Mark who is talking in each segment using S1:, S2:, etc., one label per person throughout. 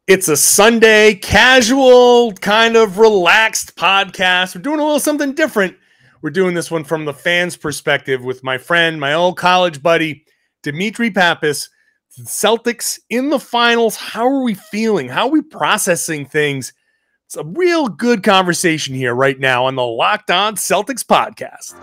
S1: It's a Sunday, casual, kind of relaxed podcast. We're doing a little something different. We're doing this one from the fans' perspective with my friend, my old college buddy, Demetri Pappas. Celtics in the finals. How are we feeling? How are we processing things? It's a real good conversation here right now on the Locked On Celtics podcast.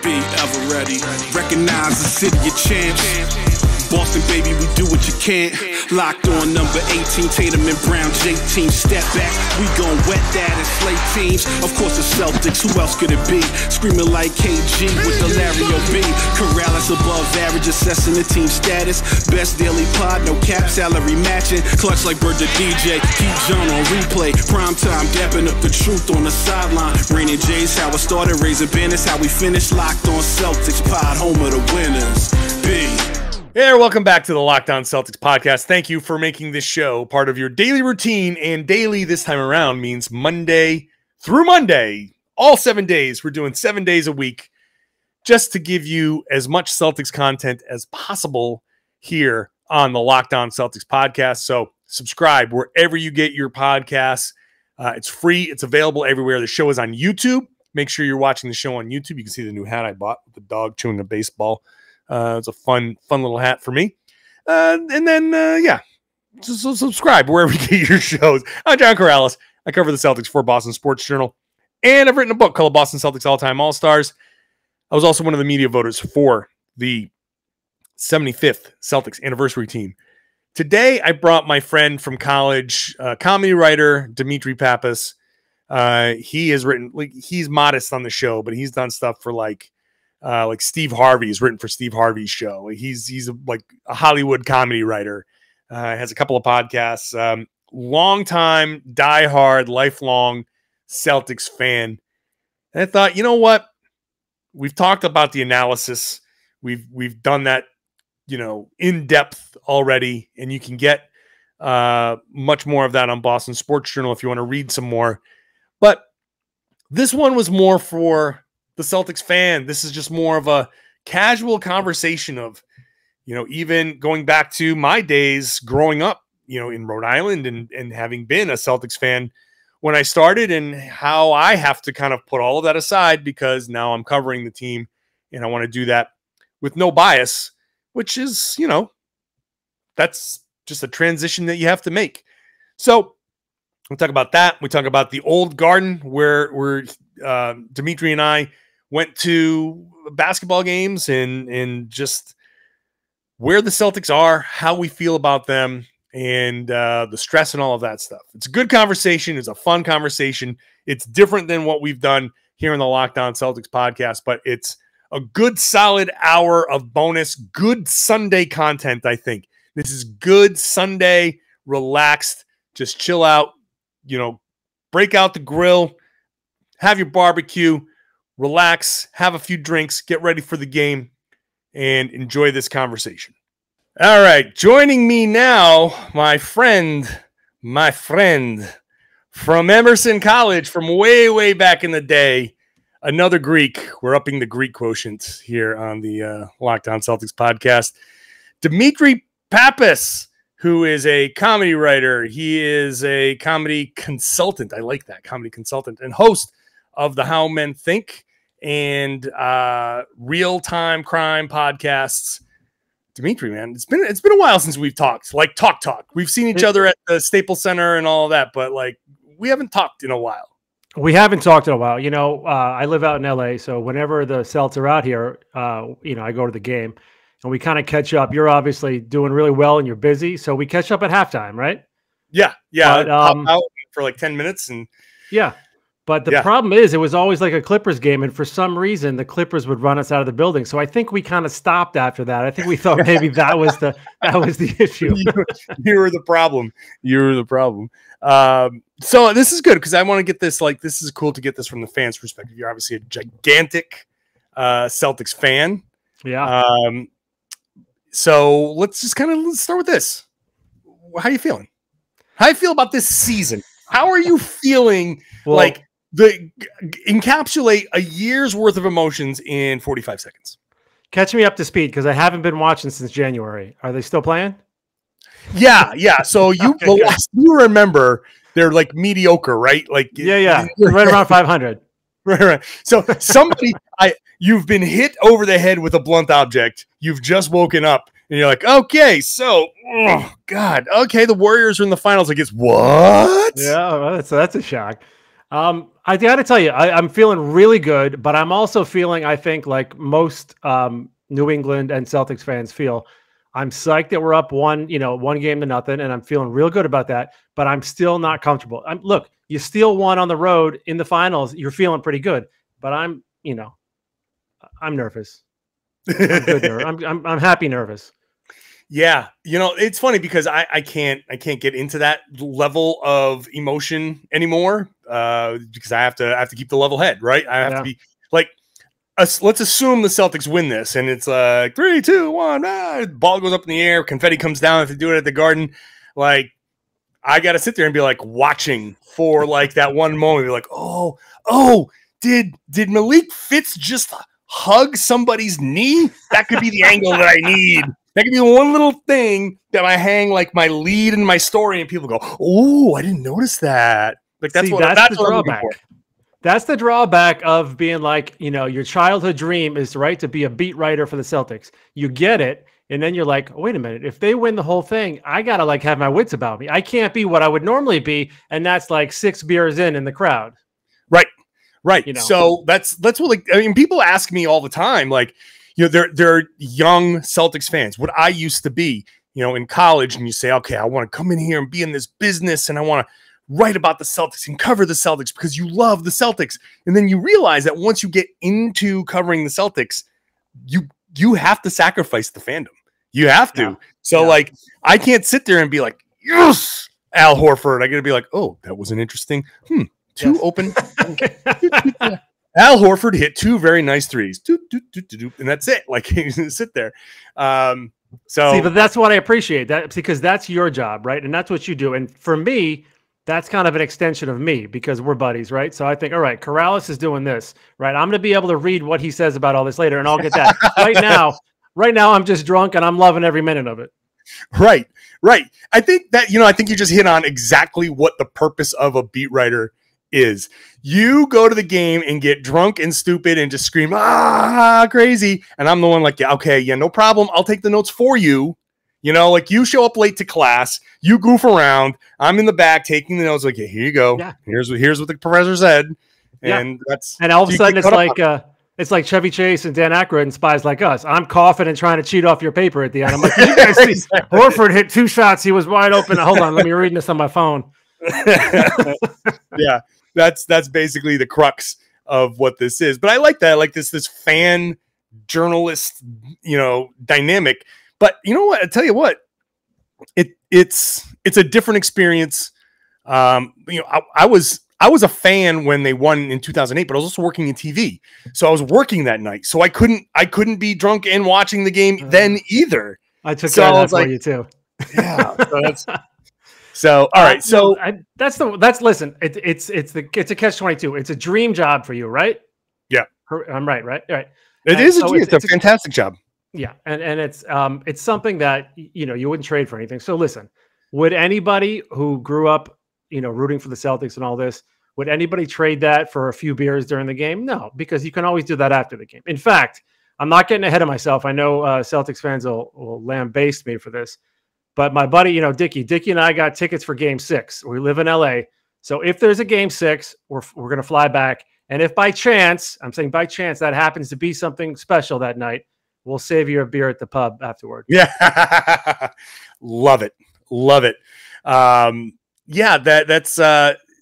S2: Be ever ready. Recognize the city of champs. Boston, baby, we do what you can't. Locked on number 18, Tatum and Brown, J-team, step back. We gon' wet that and slay teams. Of course, the Celtics, who else could it be? Screaming like KG with the Larry O.B. Karalis above average, assessing the team status. Best daily pod, no cap, salary matching. Clutch like Bird the DJ, keep John on replay. Prime time, dapping up the truth on the sideline. Raining J's, how it started, raising banners, how we finished. Locked on Celtics pod, home of the winners. B.
S1: Hey, welcome back to the Locked On Celtics podcast. Thank you for making this show part of your daily routine, and daily this time around means Monday through Monday, all 7 days. We're doing 7 days a week just to give you as much Celtics content as possible here on the Locked On Celtics podcast. So subscribe wherever you get your podcasts. It's free. It's available everywhere. The show is on YouTube. Make sure you're watching the show on YouTube. You can see the new hat I bought with the dog chewing a baseball. It's a fun little hat for me. And then, just subscribe wherever you get your shows. I'm John Karalis. I cover the Celtics for Boston Sports Journal. And I've written a book called Boston Celtics All-Time All-Stars. I was also one of the media voters for the 75th Celtics anniversary team. Today, I brought my friend from college, comedy writer, Demetri Pappas. He has written, he's modest on the show, but he's done stuff for like Steve Harvey. He's written for Steve Harvey's show. He's a Hollywood comedy writer. Has a couple of podcasts. Long time, diehard, lifelong Celtics fan. And I thought, you know what? We've talked about the analysis. We've done that, in depth already, and you can get much more of that on Boston Sports Journal if you want to read some more. But this one was more for the Celtics fan. This is just more of a casual conversation of, even going back to my days growing up, in Rhode Island and having been a Celtics fan when I started, and how I have to kind of put all of that aside because now I'm covering the team and I want to do that with no bias, which is, that's just a transition that you have to make. So we'll talk about that. We talk about the old garden where Demetri and I went to basketball games and just where the Celtics are, how we feel about them, and the stress and all of that stuff. It's a good conversation. It's a fun conversation. It's different than what we've done here in the Locked On Celtics podcast, but it's a good solid hour of bonus, good Sunday content, I think. This is good Sunday, relaxed, just chill out, break out the grill, have your barbecue, relax, have a few drinks, get ready for the game, and enjoy this conversation. All right, joining me now, my friend from Emerson College from way, way back in the day, another Greek. We're upping the Greek quotient here on the Locked On Celtics podcast. Demetri Pappas, who is a comedy writer. He is a comedy consultant. I like that, comedy consultant, and host of the How Men Think and real-time crime podcasts. Demetri, man, it's been a while since we've talked, like talk. We've seen each other at the Staples Center and all of that, but we haven't talked in a while.
S3: We haven't talked in a while. I live out in LA, so whenever the Celts are out here, I go to the game and we kind of catch up. You're obviously doing really well and you're busy, so we catch up at halftime, right?
S1: Yeah.
S3: But,
S1: I'll pop out for like 10 minutes and
S3: yeah. But the problem is, it was always like a Clippers game, and for some reason, the Clippers would run us out of the building. So I think we kind of stopped after that. I think we thought maybe that was the issue.
S1: You were the problem. So this is good because I want to get this. This is cool to get this from the fans' perspective. You're obviously a gigantic Celtics fan.
S3: Yeah.
S1: So let's start with this. How are you feeling? How do you feel about this season? How are you feeling?
S3: Well,
S1: Encapsulate a year's worth of emotions in 45 seconds.
S3: Catch me up to speed because I haven't been watching since January. Are they still playing?
S1: Yeah. So you remember they're like mediocre, right? Like
S3: yeah, right around 500.
S1: Right. So you've been hit over the head with a blunt object. You've just woken up, and you're like, okay, so, oh God, okay, the Warriors are in the finals. I guess what?
S3: Yeah, well, that's a shock. I got to tell you, I'm feeling really good, but I'm also feeling, I think, like most New England and Celtics fans feel, I'm psyched that we're up one game to nothing, and I'm feeling real good about that. But I'm still not comfortable. Look, you steal one on the road in the finals, you're feeling pretty good. But I'm nervous. I'm good. I'm happy nervous.
S1: Yeah, it's funny because I can't get into that level of emotion anymore because I have to keep the level head, right? I have to be like, let's assume the Celtics win this, and it's like 3, 2, 1, ball goes up in the air, confetti comes down. If they do it at the Garden, like I got to sit there and be like watching for like that one moment, be like, oh, did Malik Fitz just hug somebody's knee? That could be the angle that I need. That could be one little thing that I hang like my lead in my story, and people go, "Oh, I didn't notice that." Like that's the
S3: drawback. That's the drawback of being like, your childhood dream is right to be a beat writer for the Celtics. You get it, and then you're like, wait a minute, if they win the whole thing, I gotta like have my wits about me. I can't be what I would normally be, and that's like 6 beers in the crowd.
S1: Right. So that's what people ask me all the time, like. They're young Celtics fans. What I used to be, in college, and you say, okay, I want to come in here and be in this business, and I want to write about the Celtics and cover the Celtics because you love the Celtics. And then you realize that once you get into covering the Celtics, you have to sacrifice the fandom. You have to. Yeah. So like, I can't sit there and be like, yes, Al Horford. I got to be like, oh, that was an interesting, open. Al Horford hit 2 very nice threes, and that's it. Like he's gonna sit there. But
S3: that's what I appreciate that because that's your job, right? And that's what you do. And for me, that's kind of an extension of me because we're buddies, right? So I think, all right, Karalis is doing this, right? I'm going to be able to read what he says about all this later, and I'll get that. Right now, I'm just drunk and I'm loving every minute of it.
S1: Right. I think that I think you just hit on exactly what the purpose of a beat writer is. You go to the game and get drunk and stupid and just scream, crazy. And I'm the one like, no problem. I'll take the notes for you. Like you show up late to class, you goof around. I'm in the back taking the notes. Like, here you go. Yeah. Here's what the professor said. And
S3: and all of a sudden it's like Chevy Chase and Dan Aykroyd and Spies Like Us. I'm coughing and trying to cheat off your paper at the end. I'm like, you guys see Horford hit 2 shots. He was wide open. Hold on. Let me read this on my phone.
S1: Yeah. That's basically the crux of what this is. But I like that. I like this fan journalist, dynamic. But you know what? I tell you what, it's a different experience. I was a fan when they won in 2008, but I was also working in TV. So I was working that night. So I couldn't be drunk and watching the game then either.
S3: I took care of that for you too.
S1: Yeah. So all right, so
S3: listen. It's a catch-22. It's a dream job for you, right?
S1: Yeah,
S3: I'm right. Right.
S1: It's a fantastic job.
S3: Yeah, and it's something that you wouldn't trade for anything. So listen, would anybody who grew up rooting for the Celtics and all this, would anybody trade that for a few beers during the game? No, because you can always do that after the game. In fact, I'm not getting ahead of myself. I know Celtics fans will lambaste me for this. But my buddy, Dickie and I got tickets for Game 6. We live in LA. So if there's a Game 6, we're going to fly back. And if by chance, I'm saying by chance, that happens to be something special that night, we'll save you a beer at the pub afterward.
S1: Yeah. Love it. That's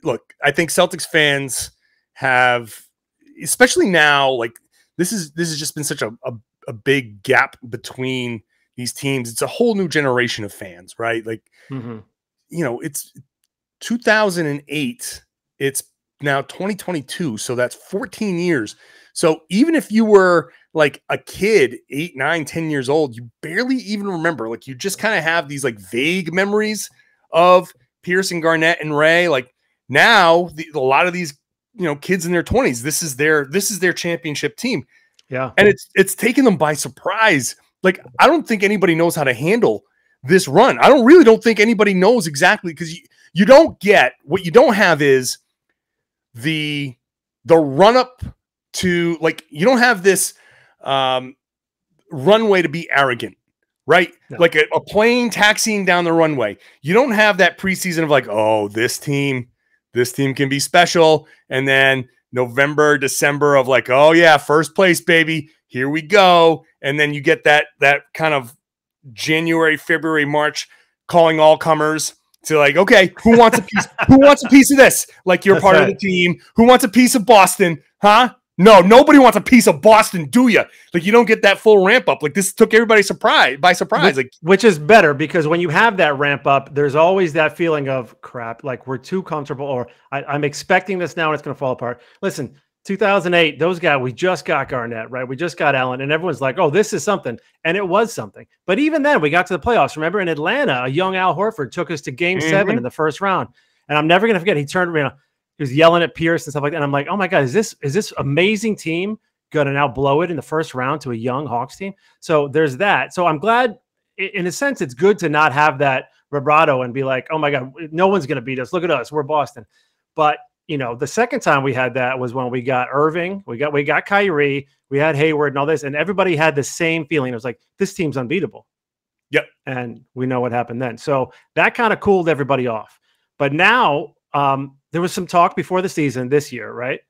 S1: look, I think Celtics fans have, especially now, like this has just been such a big gap between these teams. It's a whole new generation of fans, right? Like, it's 2008. It's now 2022. So that's 14 years. So even if you were like a kid, 8, 9, 10 years old, you barely even remember. Like you just kind of have these like vague memories of Pierce and Garnett and Ray. Like now a lot of these, kids in their 20s, this is their championship team.
S3: Yeah.
S1: And it's taken them by surprise. Like, I don't think anybody knows how to handle this run. I don't think anybody knows exactly, because you don't get what you don't have is the run up to, like, you don't have this runway to be arrogant, right? No. Like a plane taxiing down the runway. You don't have that preseason of like, oh, this team can be special. And then November, December of like, oh yeah, first place, baby. Here we go. And then you get that kind of January, February, March calling all comers to like, okay, who wants a piece? Who wants a piece of this? Like, you're part of the team. Who wants a piece of Boston? Huh? No, nobody wants a piece of Boston, do you? Like, you don't get that full ramp up. Like, this took everybody by surprise.
S3: Which is better, because when you have that ramp up, there's always that feeling of crap. Like, we're too comfortable, or I'm expecting this now and it's going to fall apart. Listen, 2008, those guys, we just got Garnett, right? We just got Allen, and everyone's like, oh, this is something. And it was something. But even then, we got to the playoffs. Remember, in Atlanta, a young Al Horford took us to game 7 in the first round. And I'm never going to forget, he turned around. He was yelling at Pierce and stuff like that. And I'm like, oh my God, is this amazing team going to now blow it in the first round to a young Hawks team? So there's that. So I'm glad, in a sense, it's good to not have that vibrato and be like, oh my God, no one's going to beat us. Look at us. We're Boston. But, you know, the second time we had that was when we got Irving, we got Kyrie, we had Hayward and all this, and everybody had the same feeling. It was like, this team's unbeatable.
S1: Yep. And
S3: we know what happened then. So that kind of cooled everybody off. But now, there was some talk before the season this year, right?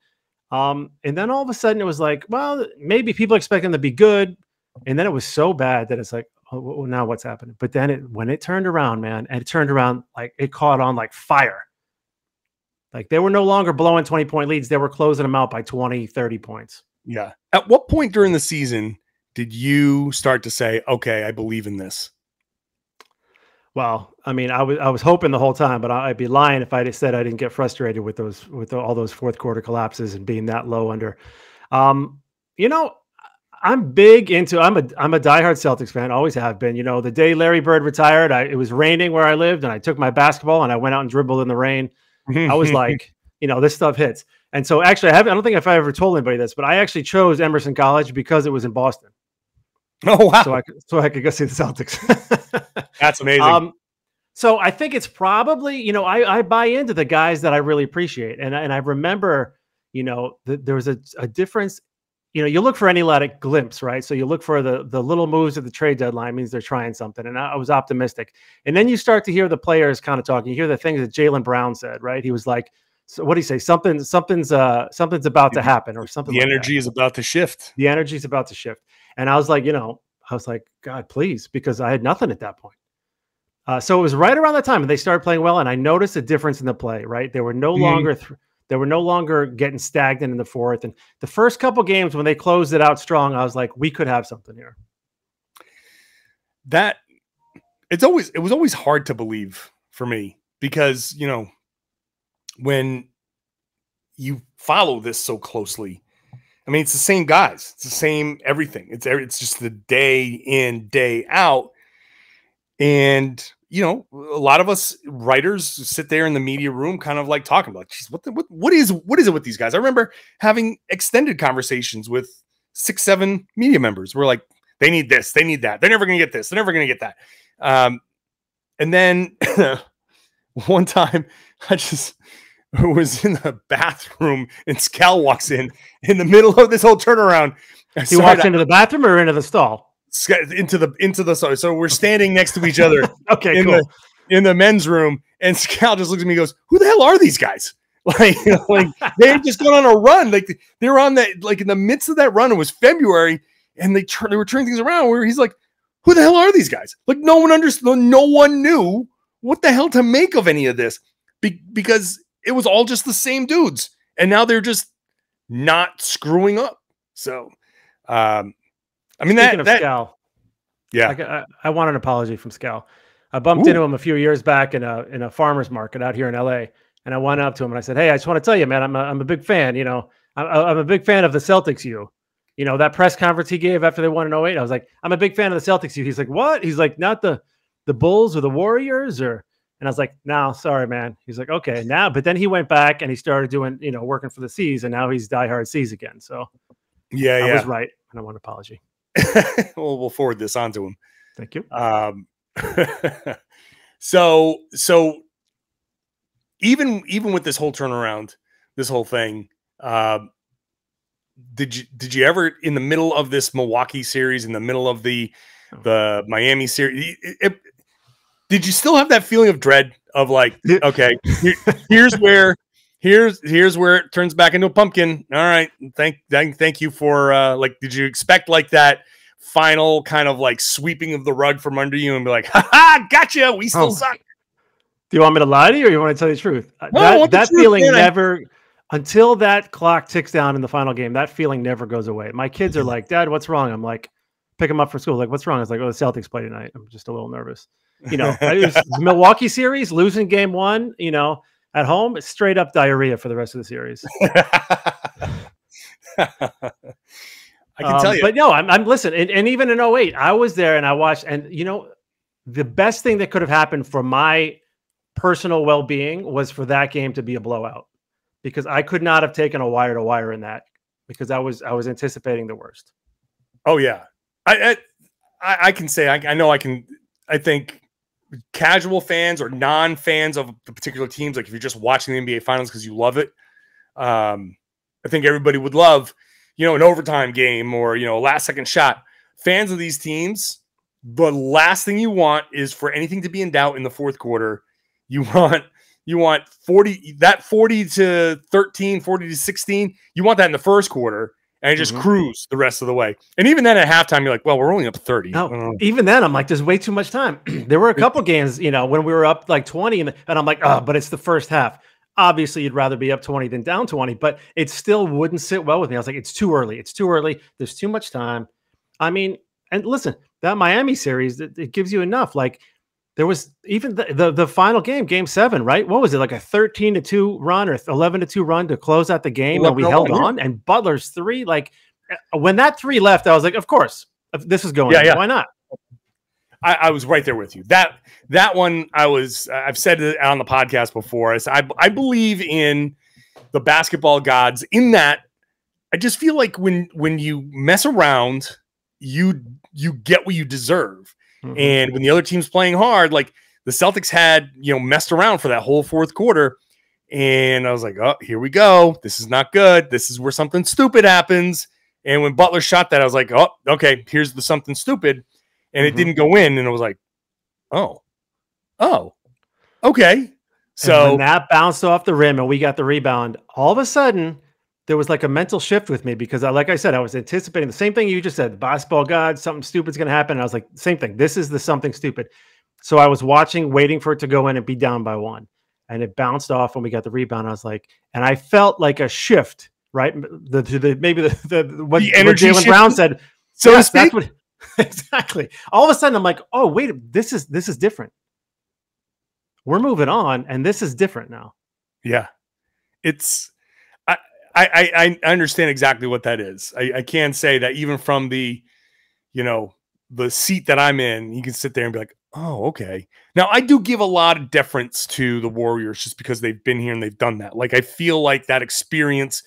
S3: And then all of a sudden it was like, well, maybe people expect them to be good. And then it was so bad that it's like, oh, well, now what's happening? But then when it turned around, man, and it turned around, like, it caught on like fire. Like, they were no longer blowing 20-point leads. They were closing them out by 20, 30 points.
S1: Yeah. At what point during the season did you start to say, okay, I believe in this?
S3: Well, I mean, I was hoping the whole time, but I'd be lying if I just said I didn't get frustrated with all those fourth quarter collapses and being that low under. You know, I'm big into. I'm a diehard Celtics fan, always have been. You know, the day Larry Bird retired, it was raining where I lived, and I took my basketball and I went out and dribbled in the rain. I was like, you know, this stuff hits. And so actually, I don't think if I ever told anybody this, but I actually chose Emerson College because it was in Boston.
S1: Oh, wow.
S3: So I could go see the Celtics.
S1: That's amazing.
S3: So I think it's probably, you know, I buy into the guys that I really appreciate. And I remember, you know, there was a difference. You know, you look for any athletic glimpse, right? So you look for the little moves at the trade deadline means they're trying something. And I was optimistic. And then you start to hear the players kind of talking. You hear the things that Jaylen Brown said, right? He was like, so what do you say? Something's about to happen, or something.
S1: The energy is about to shift.
S3: The energy is about to shift. And I was like, God, please, because I had nothing at that point. So it was right around that time, and they started playing well, and I noticed a difference in the play. Right, they were no longer getting stagnant in the fourth. And the first couple games when they closed it out strong, I was like, we could have something here.
S1: It was always hard to believe for me, because, you know, when you follow this so closely, I mean, it's the same guys. It's the same everything. It's just the day in, day out. And, you know, a lot of us writers sit there in the media room kind of like talking about, geez, what is it with these guys? I remember having extended conversations with 6-7 media members. We're like, they need this, they need that. They're never going to get this. They're never going to get that. And then one time I was in the bathroom and Scal walks in the middle of this whole turnaround.
S3: He walks into the bathroom or into the stall?
S1: Into the stall. So we're standing next to each other.
S3: Okay, cool.
S1: In the men's room, and Scal just looks at me and goes, "Who the hell are these guys?" Like, you know, like they had just gone on a run. Like they were on that, like in the midst of that run. It was February, and they were turning things around. Where he's like, "Who the hell are these guys?" Like no one understood. No one knew what the hell to make of any of this, because it was all just the same dudes, and now they're just not screwing up. So, I mean,
S3: Speaking of Scal,
S1: yeah,
S3: I want an apology from Scal. I bumped into him a few years back in a farmer's market out here in LA, and I went up to him and I said, "Hey, I just want to tell you, man, I'm a big fan. You know, I'm a big fan of the Celtics. You know, that press conference he gave after they won in 08. I was like, I'm a big fan of the Celtics. He's like, what? He's like, not the Bulls or the Warriors or. And I was like, no, sorry, man. He's like, okay, now. But then he went back and he started doing, you know, working for the C's, and now he's diehard C's again. So I was right, and I want an apology.
S1: We'll forward this on to him.
S3: Thank you.
S1: So even with this whole turnaround, this whole thing, did you ever, in the middle of this Milwaukee series, in the middle of the Miami series, did you still have that feeling of dread of like, okay, here's where it turns back into a pumpkin. All right, thank you for like, did you expect like that final kind of like sweeping of the rug from under you and be like, ha, gotcha, we still suck?
S3: Do you want me to lie to you, or you want to tell you the truth?
S1: No,
S3: that feeling never, until that clock ticks down in the final game, that feeling never goes away. My kids are like, Dad, what's wrong? I'm like, pick them up for school. Like, what's wrong? I was like, oh, the Celtics play tonight. I'm just a little nervous. You know, it was the Milwaukee series, losing game 1, you know, at home, it's straight up diarrhea for the rest of the series.
S1: I can tell you.
S3: But no, I'm listen, and even in 08, I was there and I watched, and you know, the best thing that could have happened for my personal well-being was for that game to be a blowout, because I could not have taken a wire to wire in that, because I was anticipating the worst.
S1: Oh yeah. I can say, I think casual fans or non-fans of the particular teams, like if you're just watching the NBA finals because you love it, I think everybody would love, you know, an overtime game or, you know, a last second shot. Fans of these teams, the last thing you want is for anything to be in doubt in the fourth quarter. You want 40 to 13, 40 to 16. You want that in the first quarter and just cruise the rest of the way. And even then at halftime, you're like, well, we're only up 30.
S3: No, even then I'm like, there's way too much time. There were a couple games, you know, when we were up like 20 and I'm like, oh, but it's the first half. Obviously, you'd rather be up 20 than down 20, but it still wouldn't sit well with me. I was like, it's too early. It's too early. There's too much time. I mean, and listen, that Miami series, it gives you enough. Like, there was even the final game, game 7, right? What was it, like a 13-2 run or 11-2 run to close out the game? And we held on. And Butler's 3, like when that 3 left, I was like, of course, this is going. Yeah. Why not?
S1: I was right there with you. That one, I've said it on the podcast before. I believe in the basketball gods in that I just feel like when you mess around, you get what you deserve. And when the other team's playing hard, like the Celtics had, you know, messed around for that whole fourth quarter. And I was like, oh, here we go. This is not good. This is where something stupid happens. And when Butler shot that, I was like, oh, okay, here's the something stupid. And it didn't go in. And it was like, oh, okay. So
S3: and when that bounced off the rim and we got the rebound, all of a sudden there was like a mental shift with me, because like I said, I was anticipating the same thing you just said, the basketball god, something stupid's going to happen. And I was like, same thing. This is the something stupid. So I was watching, waiting for it to go in and be down by 1. And it bounced off when we got the rebound. I was like, and I felt like a shift, right? What Jaylen Brown said.
S1: So yes, that's what,
S3: exactly. All of a sudden I'm like, oh, wait, this is different. We're moving on. And this is different now.
S1: Yeah. I understand exactly what that is. I can say that even from the, you know, the seat that I'm in, you can sit there and be like, oh, okay. Now, I do give a lot of deference to the Warriors just because they've been here and they've done that. Like, I feel like that experience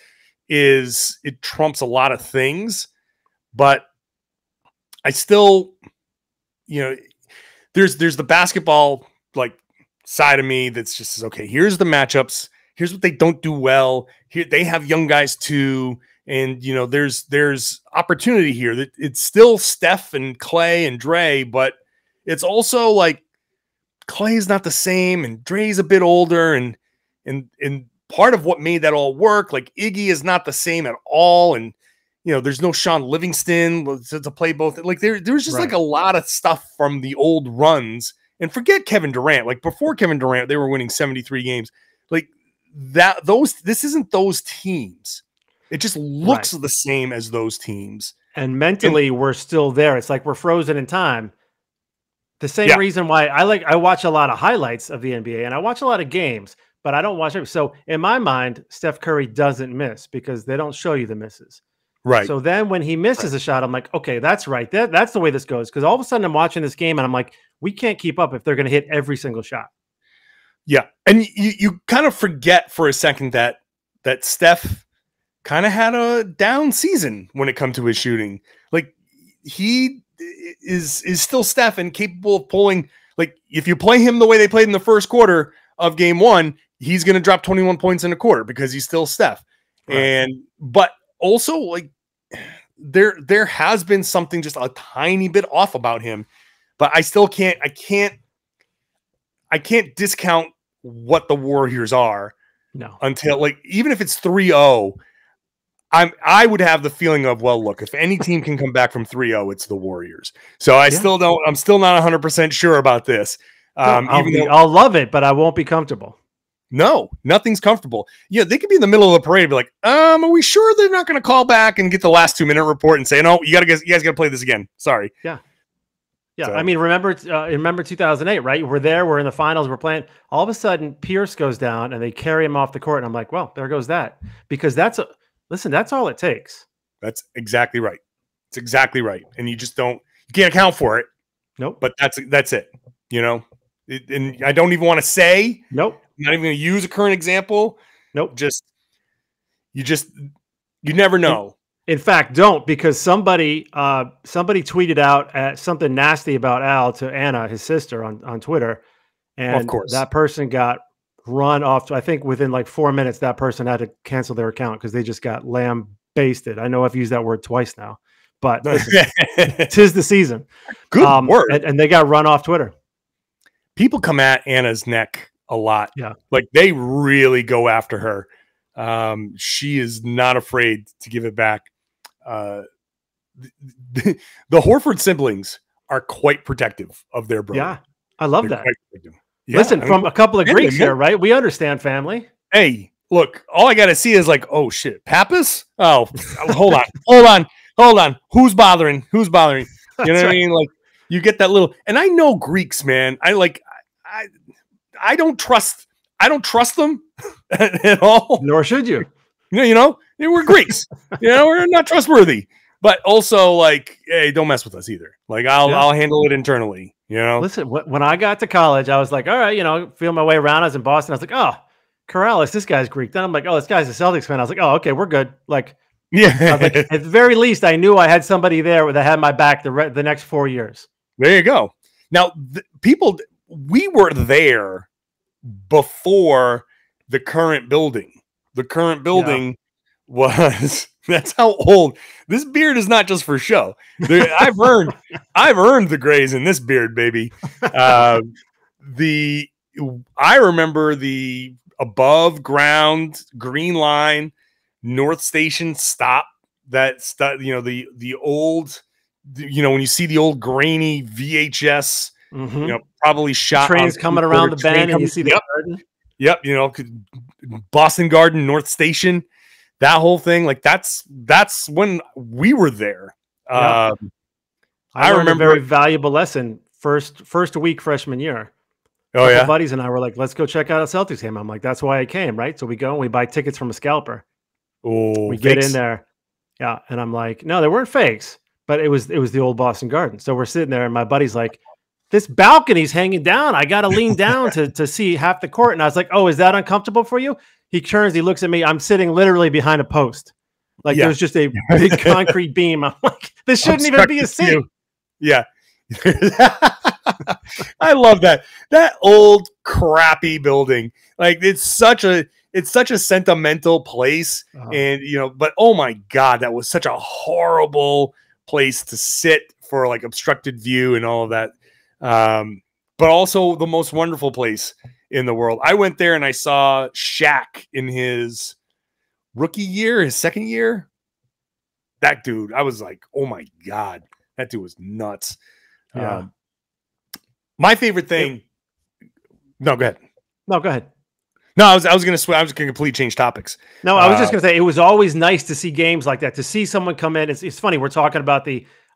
S1: it trumps a lot of things, but I still, you know, there's the basketball like side of me that's just, okay, here's the matchups. Here's what they don't do well. Here they have young guys too, and you know there's opportunity here. That it's still Steph and Clay and Dre, but it's also like Clay's not the same, and Dre's a bit older, and part of what made that all work, like Iggy is not the same at all, and you know there's no Sean Livingston to play both. Like there's just like a lot of stuff from the old runs, and forget Kevin Durant. Like before Kevin Durant, they were winning 73 games. Like this isn't those teams. It just looks the same as those teams.
S3: And mentally we're still there. It's like we're frozen in time. The same reason why I watch a lot of highlights of the NBA and I watch a lot of games, but I don't watch it. So in my mind, Steph Curry doesn't miss because they don't show you the misses.
S1: Right.
S3: So then when he misses a shot, I'm like, okay, that's right. That's the way this goes. Because all of a sudden I'm watching this game and I'm like, we can't keep up if they're going to hit every single shot.
S1: Yeah. And you kind of forget for a second that Steph kind of had a down season when it comes to his shooting. Like he is still Steph and capable of pulling Like if you play him the way they played in the first quarter of game one, he's going to drop 21 points in a quarter because he's still Steph. Right. But also like there has been something just a tiny bit off about him, but I still can't discount what the Warriors are.
S3: No.
S1: Until like, even if it's 3-0, I would have the feeling of, well, look, if any team can come back from 3-0, it's the Warriors. So I'm still not 100% sure about this.
S3: I'll love it, but I won't be comfortable.
S1: No, nothing's comfortable. Yeah, they could be in the middle of the parade and be like, are we sure they're not going to call back and get the last 2-minute report and say, no, you guys got to play this again. Sorry.
S3: Yeah. Yeah. So. I mean, remember 2008, right? We're there, we're in the finals, we're playing. All of a sudden, Pierce goes down and they carry him off the court. And I'm like, well, there goes that. Because that's all it takes.
S1: That's exactly right. It's exactly right. And you can't account for it.
S3: Nope.
S1: But that's it. You know, and I don't even want to say,
S3: nope.
S1: I'm not even going to use a current example.
S3: Nope.
S1: You never know.
S3: In fact, don't, because somebody tweeted out something nasty about Al to Anna, his sister, on Twitter. And
S1: of course,
S3: that person got run off. I think within like 4 minutes, that person had to cancel their account because they just got lambasted. I know I've used that word twice now, but listen, 'tis the season.
S1: Good word.
S3: And they got run off Twitter.
S1: People come at Anna's neck a lot.
S3: Yeah.
S1: Like they really go after her. She is not afraid to give it back. The Horford siblings are quite protective of their brother.
S3: Yeah. I love that.
S1: Yeah,
S3: listen, from a couple of Greeks here, right? We understand family.
S1: Hey, look, all I got to see is like, oh shit, Pappas? Oh, hold on. Who's bothering? You know what I mean? Like you get that little, and I know Greeks, man. I don't trust them at all.
S3: Nor should you.
S1: You know, we're Greeks. We're not trustworthy. But also, like, hey, don't mess with us either. Like, I'll handle it internally. You know.
S3: Listen, when I got to college, I was like, all right, feel my way around. I was in Boston. I was like, oh, Karalis, this guy's Greek. Then I'm like, oh, this guy's a Celtics fan. I was like, oh, okay, we're good. Like,
S1: yeah.
S3: I was like, at the very least, I knew I had somebody there that had my back the next 4 years.
S1: There you go. Now, we were there before the current building. The current building was, that's how old this beard is. Not just for show. I've earned the grays in this beard, baby. I remember the above ground Green Line North Station stop. The old, when you see the old grainy VHS, probably shot
S3: trains coming around the bend and you see the garden.
S1: Yep, Boston Garden, North Station, that whole thing. Like that's when we were there.
S3: I remember a very valuable lesson first week freshman year.
S1: Oh yeah,
S3: buddies and I were like, let's go check out a Celtics game. I'm like, that's why I came, right? So we go and we buy tickets from a scalper.
S1: Oh,
S3: we get in there, yeah, and I'm like, no, they weren't fakes, but it was the old Boston Garden. So we're sitting there, and my buddy's like, this balcony's hanging down. I got to lean down to see half the court. And I was like, oh, is that uncomfortable for you? He turns, he looks at me. I'm sitting literally behind a post. Like there's just a big concrete beam. I'm like, this shouldn't even be a seat.
S1: Yeah. I love that. That old crappy building. Like it's such a sentimental place. And, but oh my God, that was such a horrible place to sit for like obstructed view and all of that. But also the most wonderful place in the world. I went there and I saw Shaq in his rookie year, his second year. That dude, I was like, oh my God, that dude was nuts.
S3: Yeah.
S1: My favorite thing. No, go ahead.
S3: No, go ahead.
S1: No, I was going to completely change topics.
S3: No, I was just going to say, it was always nice to see games like that, to see someone come in. It's funny. We're talking about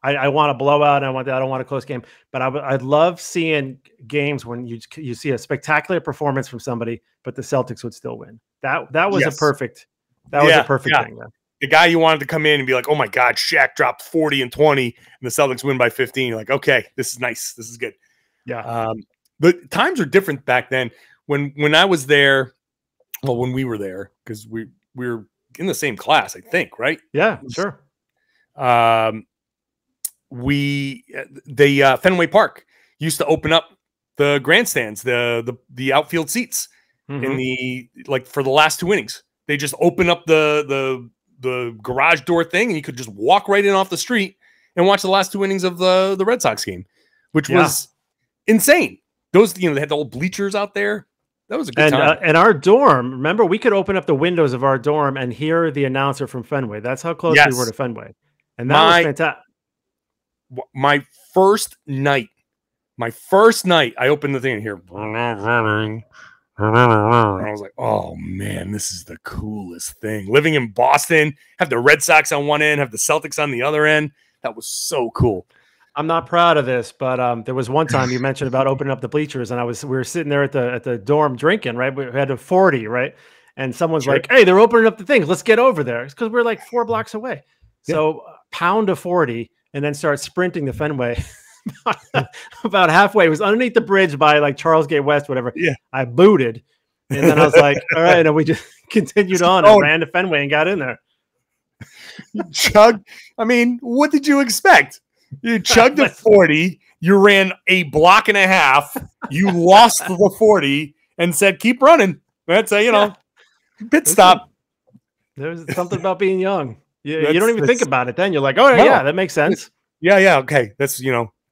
S3: I want a blowout. I don't want a close game, but I'd love seeing games when you see a spectacular performance from somebody, but the Celtics would still win. That was a perfect thing. Man.
S1: The guy you wanted to come in and be like, oh my God, Shaq dropped 40 and 20 and the Celtics win by 15. You're like, okay, this is nice. This is good.
S3: Yeah.
S1: The times are different back then. When I was there, well, when we were there, because we were in the same class, I think, right?
S3: Yeah, sure.
S1: Fenway Park used to open up the grandstands, the outfield seats in the for the last 2 innings. They just open up the garage door thing, and you could just walk right in off the street and watch the last 2 innings of the Red Sox game, which was insane. Those, they had the old bleachers out there. That was a good time.
S3: And our dorm, remember, we could open up the windows of our dorm and hear the announcer from Fenway. That's how close we were to Fenway. And that was fantastic. My
S1: first night, I opened the thing and here. And I was like, oh man, this is the coolest thing. Living in Boston, have the Red Sox on one end, have the Celtics on the other end. That was so cool.
S3: I'm not proud of this, but there was one time you mentioned about opening up the bleachers, and we were sitting there at the dorm drinking, right? We had a 40, right? And someone's like, hey, they're opening up the things. Let's get over there. It's because we're like 4 blocks away. So pound a 40 and then start sprinting to Fenway. About halfway. It was underneath the bridge by like Charles Gate West, whatever. Yeah. I booted. And then I was like, all right. And we just continued on and ran to Fenway and got in there.
S1: I mean, what did you expect? You chugged a 40. You ran a block and a half. You lost the 40 and said, keep running. That's pit stop.
S3: There's something about being young. You don't even think about it then. You're like, oh, yeah, that makes sense.
S1: Yeah. Okay. That's,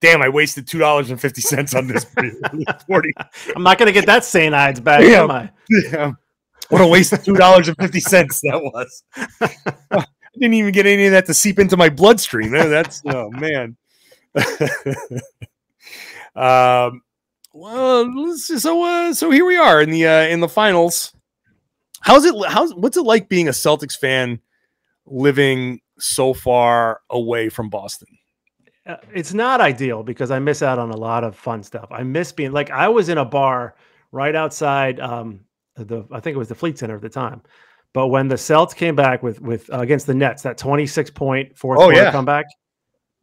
S1: damn, I wasted $2.50 on this 40.
S3: I'm not going to get that St. Ides back, am I?
S1: Yeah. What a waste of $2.50 that was. I didn't even get any of that to seep into my bloodstream. That's, oh, man. Well, so here we are in the finals. What's it like being a Celtics fan living so far away from Boston?
S3: It's not ideal because I miss out on a lot of fun stuff. I miss being like, I was in a bar right outside I think it was the Fleet Center at the time. But when the Celts came back with against the Nets, that 26-point fourth quarter comeback,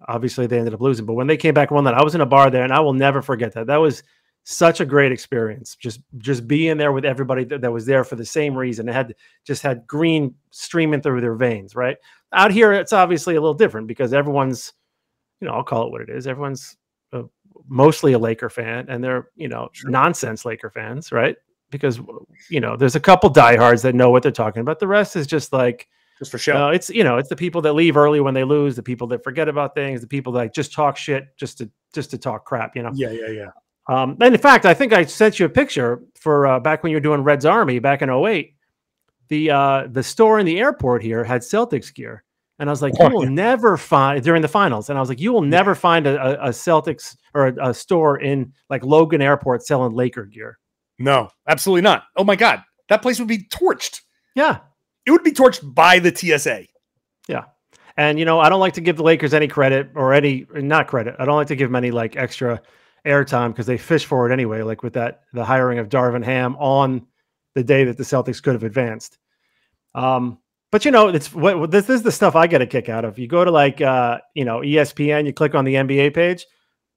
S3: obviously they ended up losing. But when they came back and won that, I was in a bar there, and I will never forget that. That was such a great experience. Just being there with everybody that was there for the same reason. It had green streaming through their veins, right? Out here, it's obviously a little different because everyone's, I'll call it what it is. Everyone's mostly a Laker fan, and they're, nonsense Laker fans, right? Because, there's a couple diehards that know what they're talking about. The rest is just like,
S1: just for show.
S3: It's the people that leave early when they lose, the people that forget about things, the people that just talk shit just to talk crap,
S1: Yeah.
S3: And in fact, I think I sent you a picture for back when you were doing Red's Army back in 2008. The store in the airport here had Celtics gear. And I was like, you will never find during the finals. And I was like, you will never find a Celtics or a store in like Logan Airport selling Laker gear.
S1: No, absolutely not. Oh my God. That place would be torched.
S3: Yeah.
S1: It would be torched by the TSA.
S3: Yeah. And, I don't like to give the Lakers any credit or not credit. I don't like to give them any like extra airtime because they fish for it anyway. Like with the hiring of Darvin Ham on the day that the Celtics could have advanced. But this is the stuff I get a kick out of. You go to like ESPN, you click on the NBA page,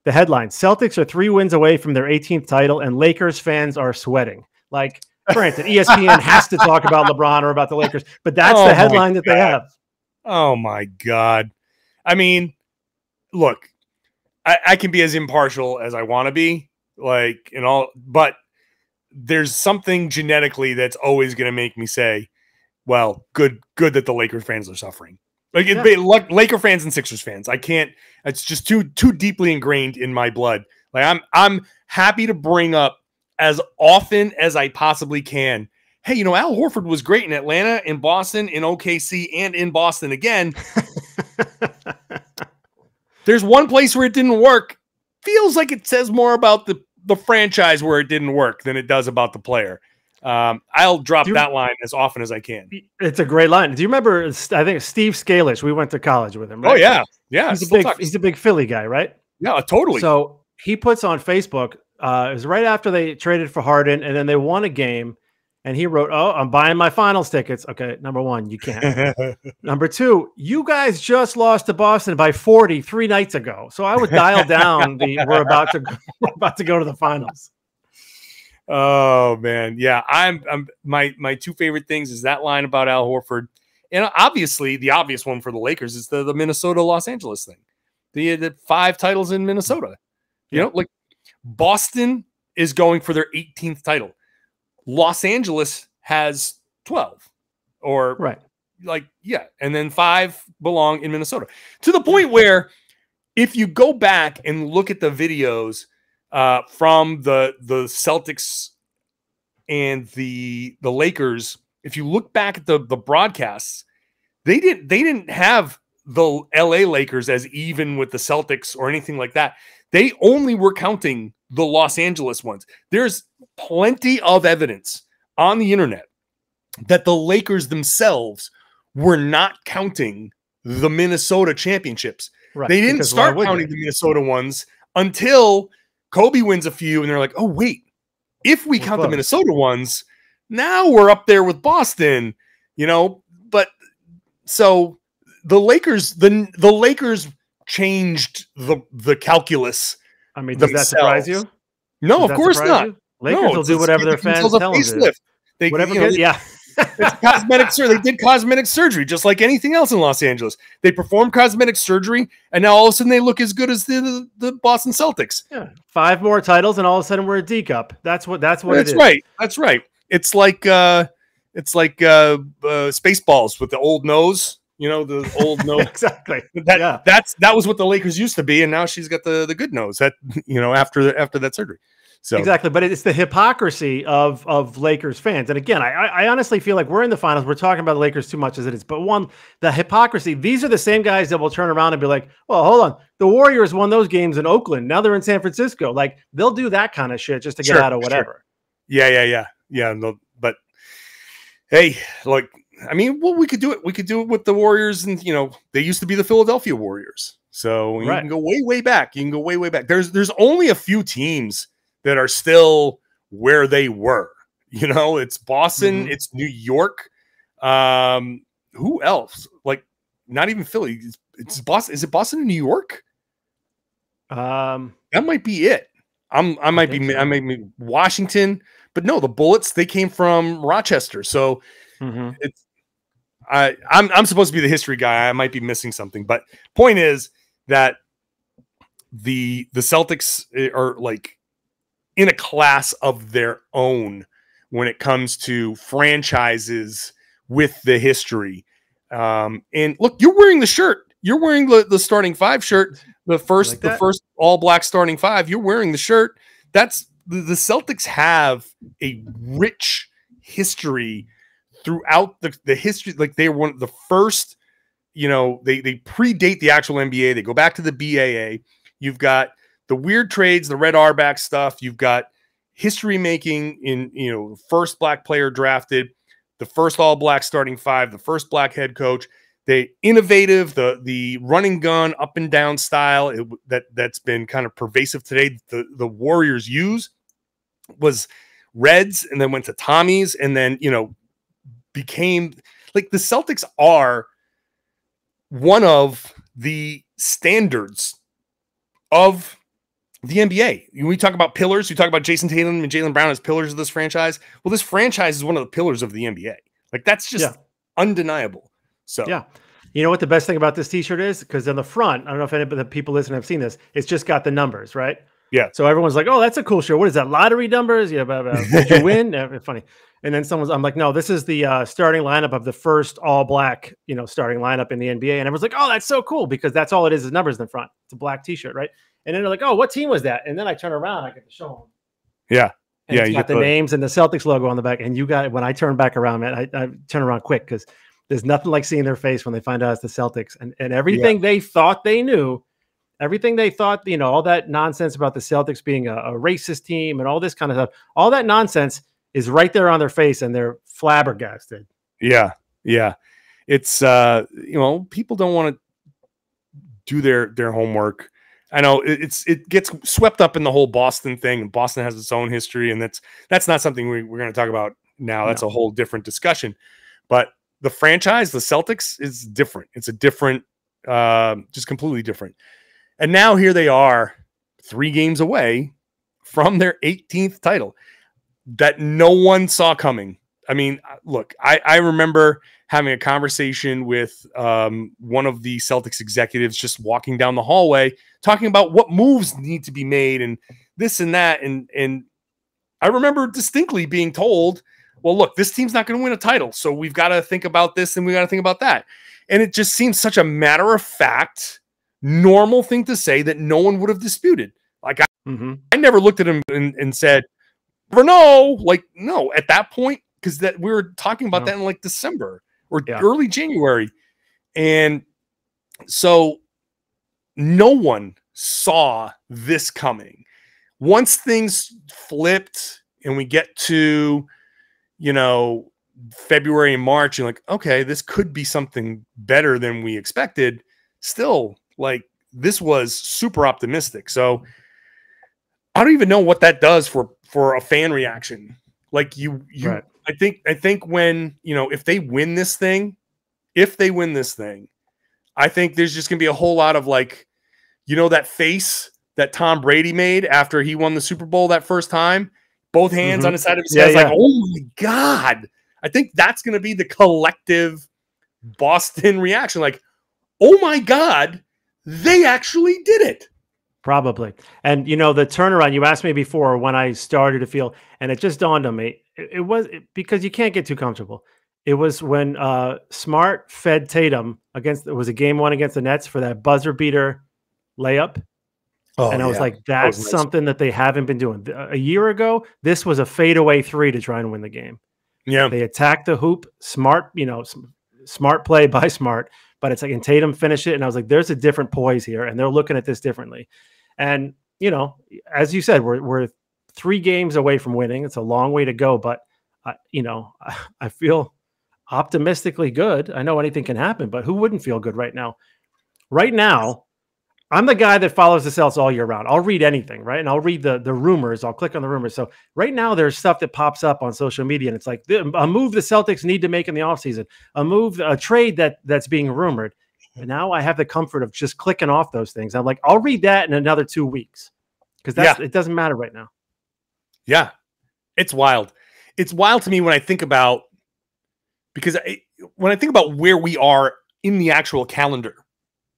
S3: the headline: Celtics are 3 wins away from their 18th title, and Lakers fans are sweating. Like, granted, ESPN has to talk about LeBron or about the Lakers, but that's the headline that they have.
S1: Oh my God! I mean, look, I can be as impartial as I want to be, like, but there's something genetically that's always going to make me say, well, good that the Lakers fans are suffering. Like Laker fans and Sixers fans. I can't. It's just too deeply ingrained in my blood. Like I'm happy to bring up as often as I possibly can. Hey, Al Horford was great in Atlanta, in Boston, in OKC, and in Boston again. There's one place where it didn't work. Feels like it says more about the franchise where it didn't work than it does about the player. I'll drop that line as often as I can. It's
S3: a great line. Do you remember? I think Steve Scalish. We went to college with him. Right?
S1: Oh yeah.
S3: He's a big Philly guy, right?
S1: Yeah, totally.
S3: So he puts on Facebook. It was right after they traded for Harden, and then they won a game. And he wrote, "Oh, I'm buying my finals tickets." Okay, number one, you can't. Number two, you guys just lost to Boston by 40 3 nights ago. So I would dial down we're about to go to the finals.
S1: Oh man, yeah. I'm my 2 favorite things is that line about Al Horford, and obviously the obvious one for the Lakers is the Minnesota Los Angeles thing, the 5 titles in Minnesota. Like Boston is going for their 18th title. Los Angeles has 12, or
S3: right.
S1: Like, yeah. And then 5 belong in Minnesota, to the point where if you go back and look at the videos from the Celtics and the Lakers, if you look back at the broadcasts, they didn't have the LA Lakers as even with the Celtics or anything like that. They only were counting the Los Angeles ones. There's plenty of evidence on the internet that the Lakers themselves were not counting the Minnesota championships.
S3: Right.
S1: They didn't start counting the Minnesota ones until Kobe wins a few, and they're like, oh, wait, if we count the Minnesota ones, now we're up there with Boston, but so the Lakers, the Lakers changed the calculus.
S3: I mean, does that surprise you?
S1: No, of course not.
S3: Lakers will do whatever their fans tell them to.
S1: They,
S3: whatever,
S1: yeah. It's cosmetic surgery. They did cosmetic surgery just like anything else in Los Angeles. They performed cosmetic surgery, and now all of a sudden they look as good as the Boston Celtics.
S3: Yeah, 5 more titles, and all of a sudden we're a D cup. That's what it is.
S1: Right. That's right. It's like Spaceballs with the old nose. The old nose.
S3: Exactly.
S1: That was what the Lakers used to be, and now she's got the good nose. That after that surgery. So
S3: exactly, but it's the hypocrisy of Lakers fans. And again, I honestly feel like we're in the finals. We're talking about the Lakers too much as it is. But the hypocrisy, these are the same guys that will turn around and be like, well, hold on. The Warriors won those games in Oakland. Now they're in San Francisco. Like, they'll do that kind of shit just to get out of whatever.
S1: Sure. Yeah. No, but hey, like, I mean, well, we could do it. We could do it with the Warriors, and they used to be the Philadelphia Warriors. So you can go way back. You can go way back. There's only a few teams that are still where they were. It's Boston, it's New York. Who else? Like, not even Philly. It's Boston. Is it Boston and New York? That might be it. I might be Washington, but no, the Bullets, they came from Rochester. So I'm supposed to be the history guy. I might be missing something, but point is that the Celtics are like in a class of their own when it comes to franchises with the history. And look, you're wearing the shirt. You're wearing the starting 5 shirt, the first all black starting 5. You're wearing the shirt. That's the Celtics have a rich history throughout the history. Like, they were one of the first, they predate the actual NBA. They go back to the BAA. You've got the weird trades, the Red Auerbach stuff. You've got history making in, first black player drafted, the first all black starting 5, the first black head coach. They innovative, the running gun up and down style that's been kind of pervasive today. The Warriors use was Reds, and then went to Tommies, and then, became like the Celtics are one of the standards of the NBA. We talk about pillars. We talk about Jayson Tatum and Jaylen Brown as pillars of this franchise. Well, this franchise is one of the pillars of the NBA. Like, that's just undeniable. So,
S3: yeah. You know what the best thing about this t-shirt is? Because on the front, I don't know if any of the people listening have seen this, it's just got the numbers, right?
S1: Yeah.
S3: So everyone's like, oh, that's a cool shirt. What is that? Lottery numbers? Yeah. Did you win? Funny. And then I'm like, no, this is the starting lineup of the first all black, starting lineup in the NBA. And everyone's like, oh, that's so cool, because that's all it is numbers in the front. It's a black t-shirt, right? And then they're like, oh, what team was that? And then I turn around, I get to show them.
S1: Yeah.
S3: And it's got the names and the Celtics logo on the back. And you got it. When I turn back around, man, I turn around quick, because there's nothing like seeing their face when they find out it's the Celtics, and everything they thought they knew, everything they thought, all that nonsense about the Celtics being a racist team and all this kind of stuff, all that nonsense is right there on their face, and they're flabbergasted.
S1: Yeah. Yeah. It's, people don't want to do their homework. I know it gets swept up in the whole Boston thing, and Boston has its own history, and that's not something we're going to talk about now. That's a whole different discussion. But the franchise, the Celtics, is different. It's a different, just completely different. And now here they are, 3 games away from their 18th title that no one saw coming. I mean, look, I remember having a conversation with one of the Celtics executives just walking down the hallway, talking about what moves need to be made and this and that. And I remember distinctly being told, well, look, this team's not going to win a title, so we've got to think about this and we got to think about that. And it just seems such a matter of fact, normal thing to say that no one would have disputed. Like, I never looked at him and said, no, like, no, at that point, because that we were talking about that in like December or early January. And so no one saw this coming. Once things flipped and we get to, February and March, you're like, okay, this could be something better than we expected. Still, like, this was super optimistic. So I don't even know what that does for a fan reaction. Like right. I think when, if they win this thing, I think there's just going to be a whole lot of like, that face that Tom Brady made after he won the Super Bowl that first time, both hands on the side of his head, like, oh my God. I think that's going to be the collective Boston reaction. Like, oh my God, they actually did it.
S3: Probably. And, the turnaround, you asked me before when I started to feel, and it just dawned on me, it was because you can't get too comfortable. It was when Smart fed Tatum it was a game 1 against the Nets for that buzzer beater layup. Oh, and I was like, that's nice. Something that they haven't been doing. A year ago, this was a fadeaway 3 to try and win the game.
S1: Yeah.
S3: They attacked the hoop, smart play by Smart, but it's like, and Tatum finished it. And I was like, there's a different poise here. And they're looking at this differently. And, as you said, we're 3 games away from winning. It's a long way to go, but I feel optimistically good. I know anything can happen, but who wouldn't feel good right now? Right now, I'm the guy that follows the Celtics all year round. I'll read anything, right? And I'll read the rumors. I'll click on the rumors. So right now there's stuff that pops up on social media, and it's like a move the Celtics need to make in the offseason, a trade that's being rumored. And now I have the comfort of just clicking off those things. I'm like, I'll read that in another 2 weeks because it doesn't matter right now.
S1: Yeah, it's wild. It's wild to me when I think about, because when I think about where we are in the actual calendar,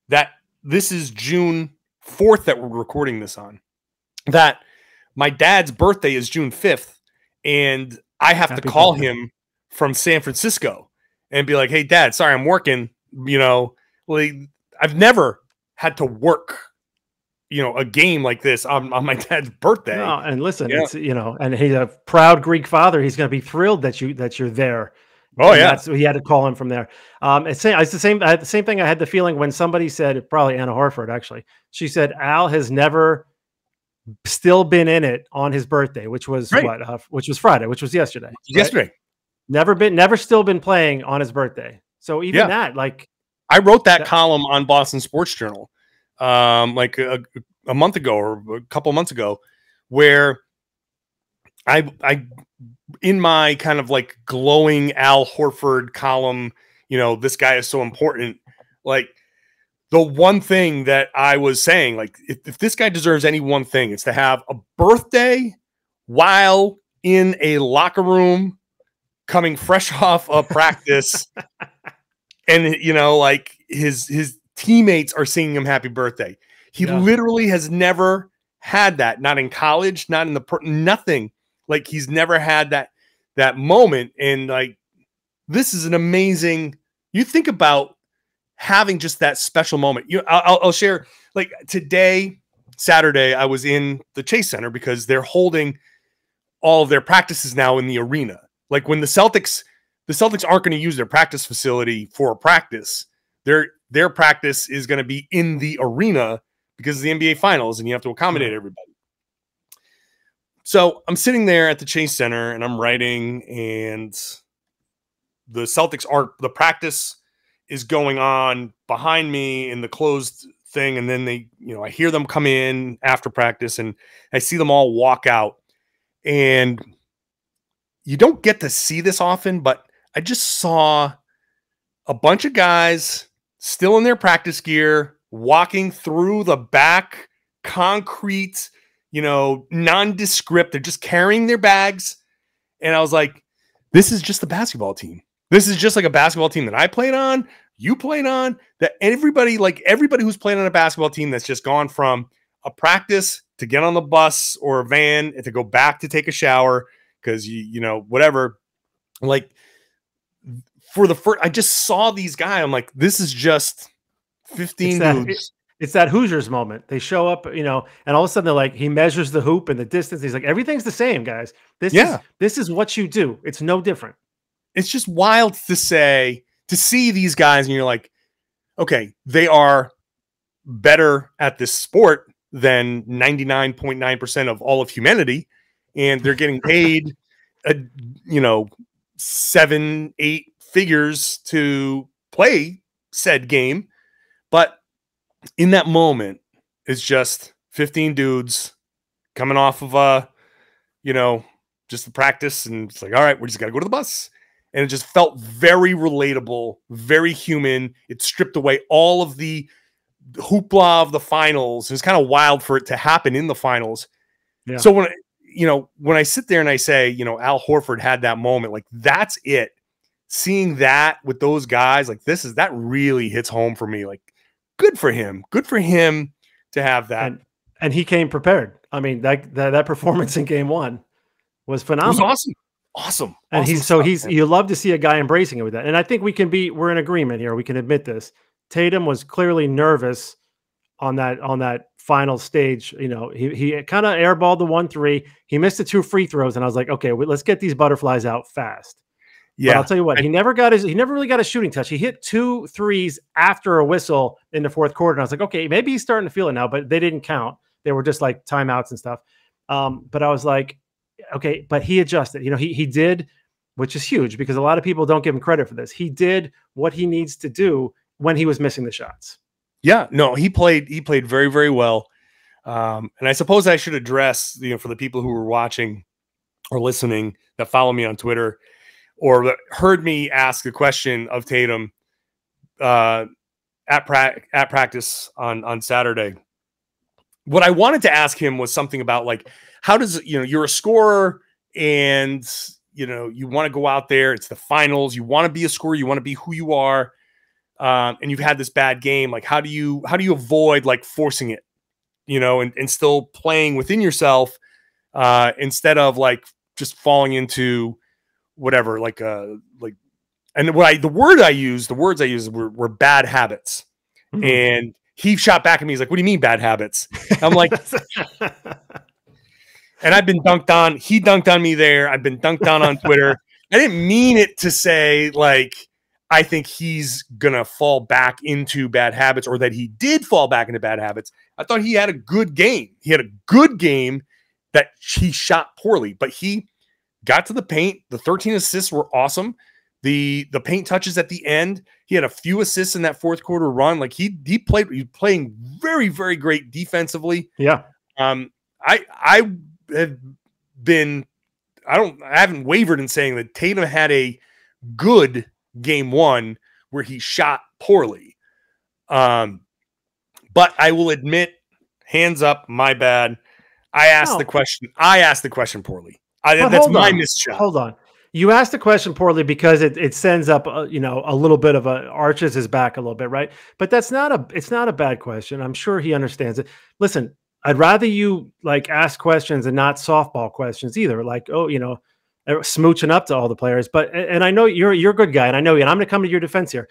S1: that this is June 4th that we're recording this on, that my dad's birthday is June 5th, and I have to call him from San Francisco and be like, hey, Dad, sorry, I'm working. I've never had to work, a game like this on my dad's birthday.
S3: No, and listen, it's, and he's a proud Greek father. He's going to be thrilled that you're there.
S1: Oh, yeah.
S3: He had to call him from there. It's the same. I had the same thing. I had the feeling when somebody said, probably Anna Horford, actually, she said Al has never still been in it on his birthday, which was which was Friday, which was yesterday.
S1: Yesterday.
S3: Right? Never still been playing on his birthday. So even that, like,
S1: I wrote that column on Boston Sports Journal, like a month ago or a couple months ago, where I in my kind of like glowing Al Horford column, this guy is so important. Like, the one thing that I was saying, like, if this guy deserves any one thing, it's to have a birthday while in a locker room, coming fresh off of practice, and like his teammates are singing him happy birthday. He literally has never had that, not in college, not in nothing. Like, he's never had that moment. And like, this is an amazing, you think about having just that special moment. I'll share, like, today, Saturday, I was in the Chase Center because they're holding all of their practices now in the arena. Like, when the Celtics aren't going to use their practice facility for a practice, their practice is going to be in the arena because of the NBA Finals, and you have to accommodate everybody. So I'm sitting there at the Chase Center and I'm writing, and the the practice is going on behind me in the closed thing. And then I hear them come in after practice, and I see them all walk out, and you don't get to see this often, but I just saw a bunch of guys still in their practice gear walking through the back concrete, nondescript. They're just carrying their bags. And I was like, this is just a basketball team. This is just like a basketball team that I played on, you played on, that everybody who's played on a basketball team that's just gone from a practice to get on the bus or a van and to go back to take a shower because you know, whatever. Like for the first, I just saw these guys. I'm like, this is just 15 dudes.
S3: It's that Hoosiers moment. They show up, you know, and all of a sudden they're like, he measures the hoop and the distance. He's like, everything's the same, guys. This is what you do. It's no different.
S1: It's just wild to see these guys and you're like, okay, they are better at this sport than 99.9% of all of humanity. And they're getting paid, you know, 7-8 figures to play said game. But in that moment, it's just 15 dudes coming off of you know, just the practice, and it's like, all right, we just got to go to the bus. And it just felt very relatable, very human. It stripped away all of the hoopla of the finals. It was kind of wild for it to happen in the finals. Yeah. So when I sit there and I say, you know, Al Horford had that moment, like that's it. Seeing that with those guys, like that really hits home for me. Like, good for him. Good for him to have that.
S3: And he came prepared. I mean, that performance in game one was phenomenal.
S1: It was awesome. Awesome.
S3: And you love to see a guy embracing it with that. And I think we're in agreement here. We can admit this. Tatum was clearly nervous on that final stage. You know, he kind of airballed the 1-3. He missed the 2 free throws. And I was like, okay, let's get these butterflies out fast. Yeah. But I'll tell you what, he never really got a shooting touch. He hit 2 threes after a whistle in the fourth quarter. And I was like, okay, maybe he's starting to feel it now, but they didn't count. They were just like timeouts and stuff. But I was like, okay, but he adjusted. You know, he did, which is huge because a lot of people don't give him credit for this. He did what he needs to do when he was missing the shots.
S1: Yeah, no, he played very, very well. And I suppose I should address, you know, for the people who were watching or listening that follow me on Twitter or that heard me ask the question of Tatum at practice on Saturday. What I wanted to ask him was something about like, how does, you know, you're a scorer and, you know, you want to go out there. It's the finals. You want to be a scorer. You want to be who you are. And you've had this bad game. Like, how do you avoid like forcing it, you know, and still playing within yourself instead of like just falling into whatever, and the words I used were bad habits. Mm-hmm. And he shot back at me. He's like, what do you mean bad habits? I'm like, and I've been dunked on. He dunked on me there. I've been dunked on Twitter. I didn't mean it to say like, I think he's going to fall back into bad habits or that he did fall back into bad habits. I thought he had a good game. He had a good game that he shot poorly, but he got to the paint. The 13 assists were awesome. The paint touches at the end. He had a few assists in that fourth quarter run. Like he playing very, very great defensively.
S3: Yeah.
S1: I haven't wavered in saying that Tatum had a good game one where he shot poorly. But I will admit, hands up, my bad. I asked the question poorly. That's my missed shot.
S3: Hold on. You asked the question poorly because it sends up, you know, a little bit of arches his back a little bit, right? But it's not a bad question. I'm sure he understands it. Listen, I'd rather you like ask questions and not softball questions either. Like, oh, you know, smooching up to all the players. But, and I know you're a good guy, and I know you, and I'm going to come to your defense here.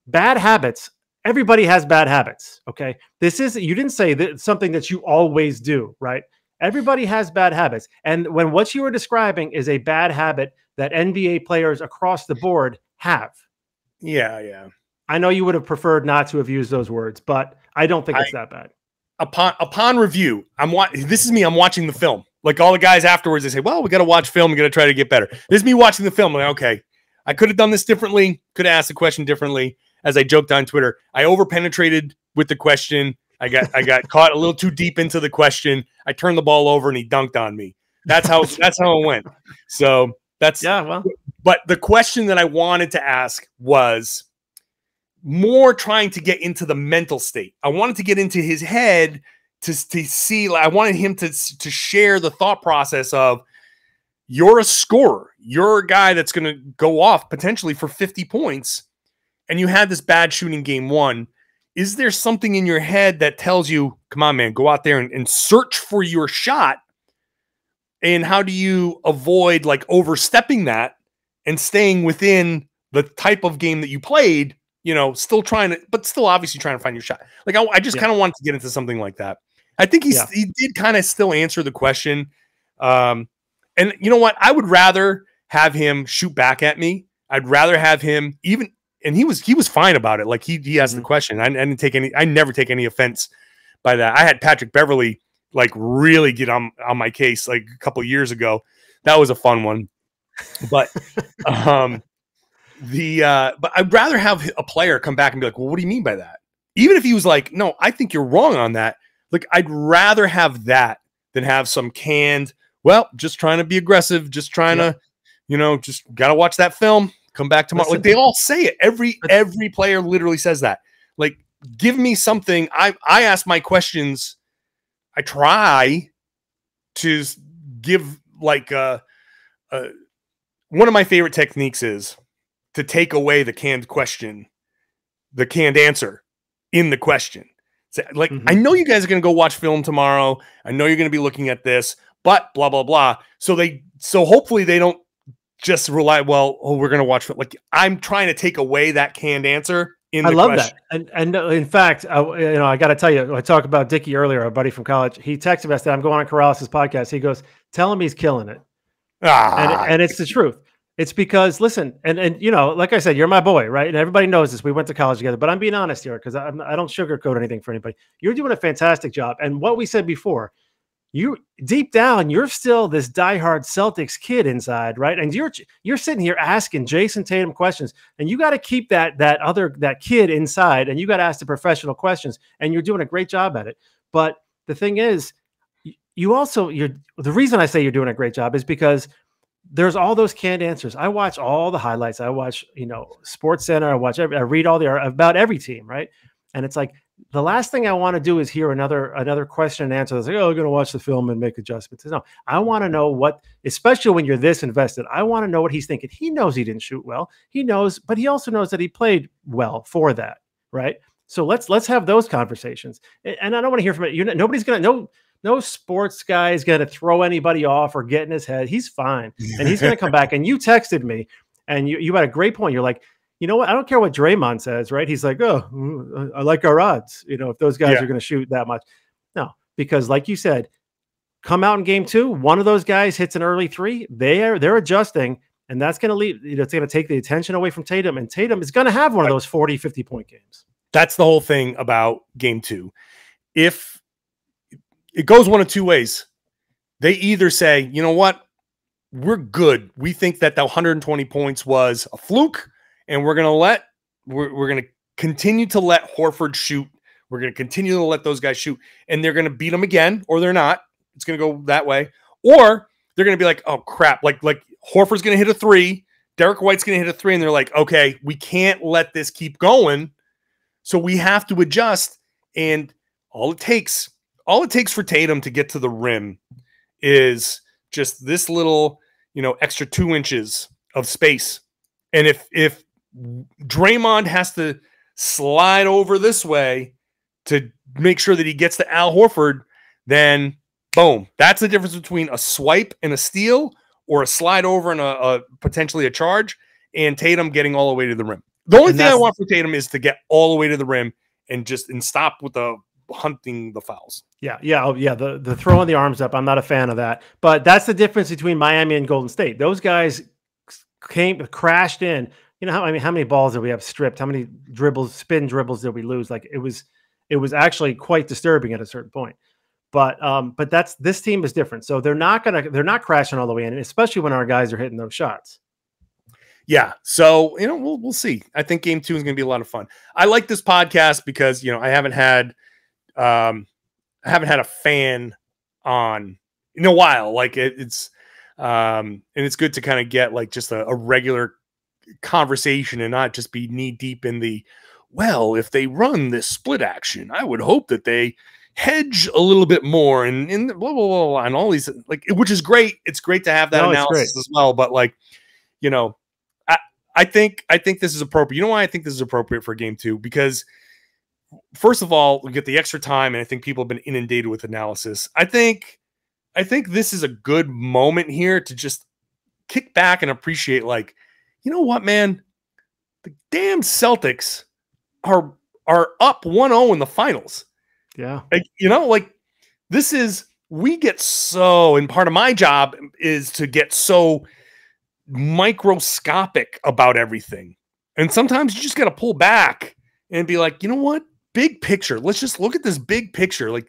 S3: Bad habits. Everybody has bad habits. Okay. You didn't say that something that you always do, right? Everybody has bad habits. And when what you were describing is a bad habit that NBA players across the board have.
S1: Yeah. Yeah.
S3: I know you would have preferred not to have used those words, but I don't think it's that bad.
S1: Upon review, this is me. I'm watching the film. Like all the guys afterwards, they say, well, we got to watch film. We got to try to get better. This is me watching the film. I'm like, okay, I could have done this differently. Could have asked the question differently. As I joked on Twitter, I over-penetrated with the question. I got caught a little too deep into the question. I turned the ball over and he dunked on me. That's how it went. So but the question that I wanted to ask was more trying to get into the mental state. I wanted to get into his head to see, I wanted him to share the thought process of, you're a scorer. You're a guy that's going to go off potentially for 50 points. And you had this bad shooting game one. is there something in your head that tells you, come on, man, go out there and search for your shot? And how do you avoid like overstepping that and staying within the type of game that you played, you know, still trying to, but still obviously trying to find your shot. Like I just kind of wanted to get into something like that. I think he did kind of still answer the question. And you know what? I would rather have him shoot back at me. I'd rather have him even, and he was fine about it. Like he asked the question. I never take any offense by that. I had Patrick Beverley like really get on my case like a couple years ago. That was a fun one. But but I'd rather have a player come back and be like, well, what do you mean by that? Even if he was like, no, I think you're wrong on that. Like, I'd rather have that than have some canned, well, just trying to be aggressive, just trying to, you know, just got to watch that film, come back tomorrow. Like, they all say it. Every player literally says that. Like, give me something. I ask my questions. I try to give like one of my favorite techniques is to take away the canned question, the canned answer in the question. So, like, I know you guys are going to go watch film tomorrow. I know you're going to be looking at this, but blah, blah, blah. So hopefully they don't just rely, well, oh, we're going to watch. Like, I'm trying to take away that canned answer. I love question.
S3: That. And in fact, you know, I got to tell you, I talked about Dickie earlier, our buddy from college. He texted me, I said, I'm going on Karalis' podcast. He goes, tell him he's killing it. And it's the truth. It's because, listen, and you know, like I said, you're my boy, right? And everybody knows this. We went to college together, but I'm being honest here because I don't sugarcoat anything for anybody. You're doing a fantastic job. And what we said before, you deep down, you're still this diehard Celtics kid inside, right? And you're sitting here asking Jayson Tatum questions, and you got to keep that kid inside, and you got to ask the professional questions, and you're doing a great job at it. But the thing is, the reason I say you're doing a great job is because there's all those canned answers. I watch all the highlights. I watch, you know, Sports Center. I read all about every team, right? And it's like, the last thing I want to do is hear another question and answer that's like, oh, I'm going to watch the film and make adjustments. No, I want to know what, especially when you're this invested, I want to know what he's thinking. He knows he didn't shoot well. He knows, but he also knows that he played well for that, right? So let's have those conversations. And I don't want to hear from it. Nobody's going to, no sports guy is going to throw anybody off or get in his head. He's fine. And he's going to come back. And you texted me and you had a great point. You're like, you know what? I don't care what Draymond says, right? He's like, oh, I like our odds. You know, if those guys are going to shoot that much. No, because like you said, come out in game 2, one of those guys hits an early 3. They're adjusting, and that's going to lead, you know, it's going to take the attention away from Tatum, and Tatum is going to have one of those 40, 50-point games.
S1: That's the whole thing about game 2. If it goes one of two ways, they either say, you know what, we're good. We think that the 120 points was a fluke. And we're going to continue to let Horford shoot. We're going to continue to let those guys shoot, and they're going to beat them again, or they're not. It's going to go that way. Or they're going to be like, oh crap. Like Horford's going to hit a 3. Derrick White's going to hit a 3. And they're like, okay, we can't let this keep going. So we have to adjust. And all it takes for Tatum to get to the rim is just this little, you know, extra 2 inches of space. And if Draymond has to slide over this way to make sure that he gets to Al Horford, then boom. That's the difference between a swipe and a steal, or a slide over and a potentially a charge, and Tatum getting all the way to the rim. The only thing I want for Tatum is to get all the way to the rim and stop with the hunting the fouls.
S3: Yeah. The throwing the arms up. I'm not a fan of that. But that's the difference between Miami and Golden State. Those guys crashed in. You know, how many balls did we have stripped? How many spin dribbles did we lose? Like it was actually quite disturbing at a certain point. But this team is different. So they're not crashing all the way in, especially when our guys are hitting those shots.
S1: Yeah. So, you know, we'll see. I think game 2 is going to be a lot of fun. I like this podcast because, you know, I haven't had a fan on in a while. Like it's and it's good to kind of get like just a regular conversation and not just be knee deep in the, well, if they run this split action, I would hope that they hedge a little bit more and blah, blah, blah, blah, and all these, like, which is great. It's great to have that analysis as well. But like, you know, I think this is appropriate. You know why I think this is appropriate for game 2? Because first of all, we get the extra time, and I think people have been inundated with analysis. I think this is a good moment here to just kick back and appreciate, like, you know what, man? The damn Celtics are up 1-0 in the finals.
S3: Yeah.
S1: Like, you know, like, we get so, and part of my job is to get so microscopic about everything. And sometimes you just got to pull back and be like, you know what? Big picture. Let's just look at this big picture. Like,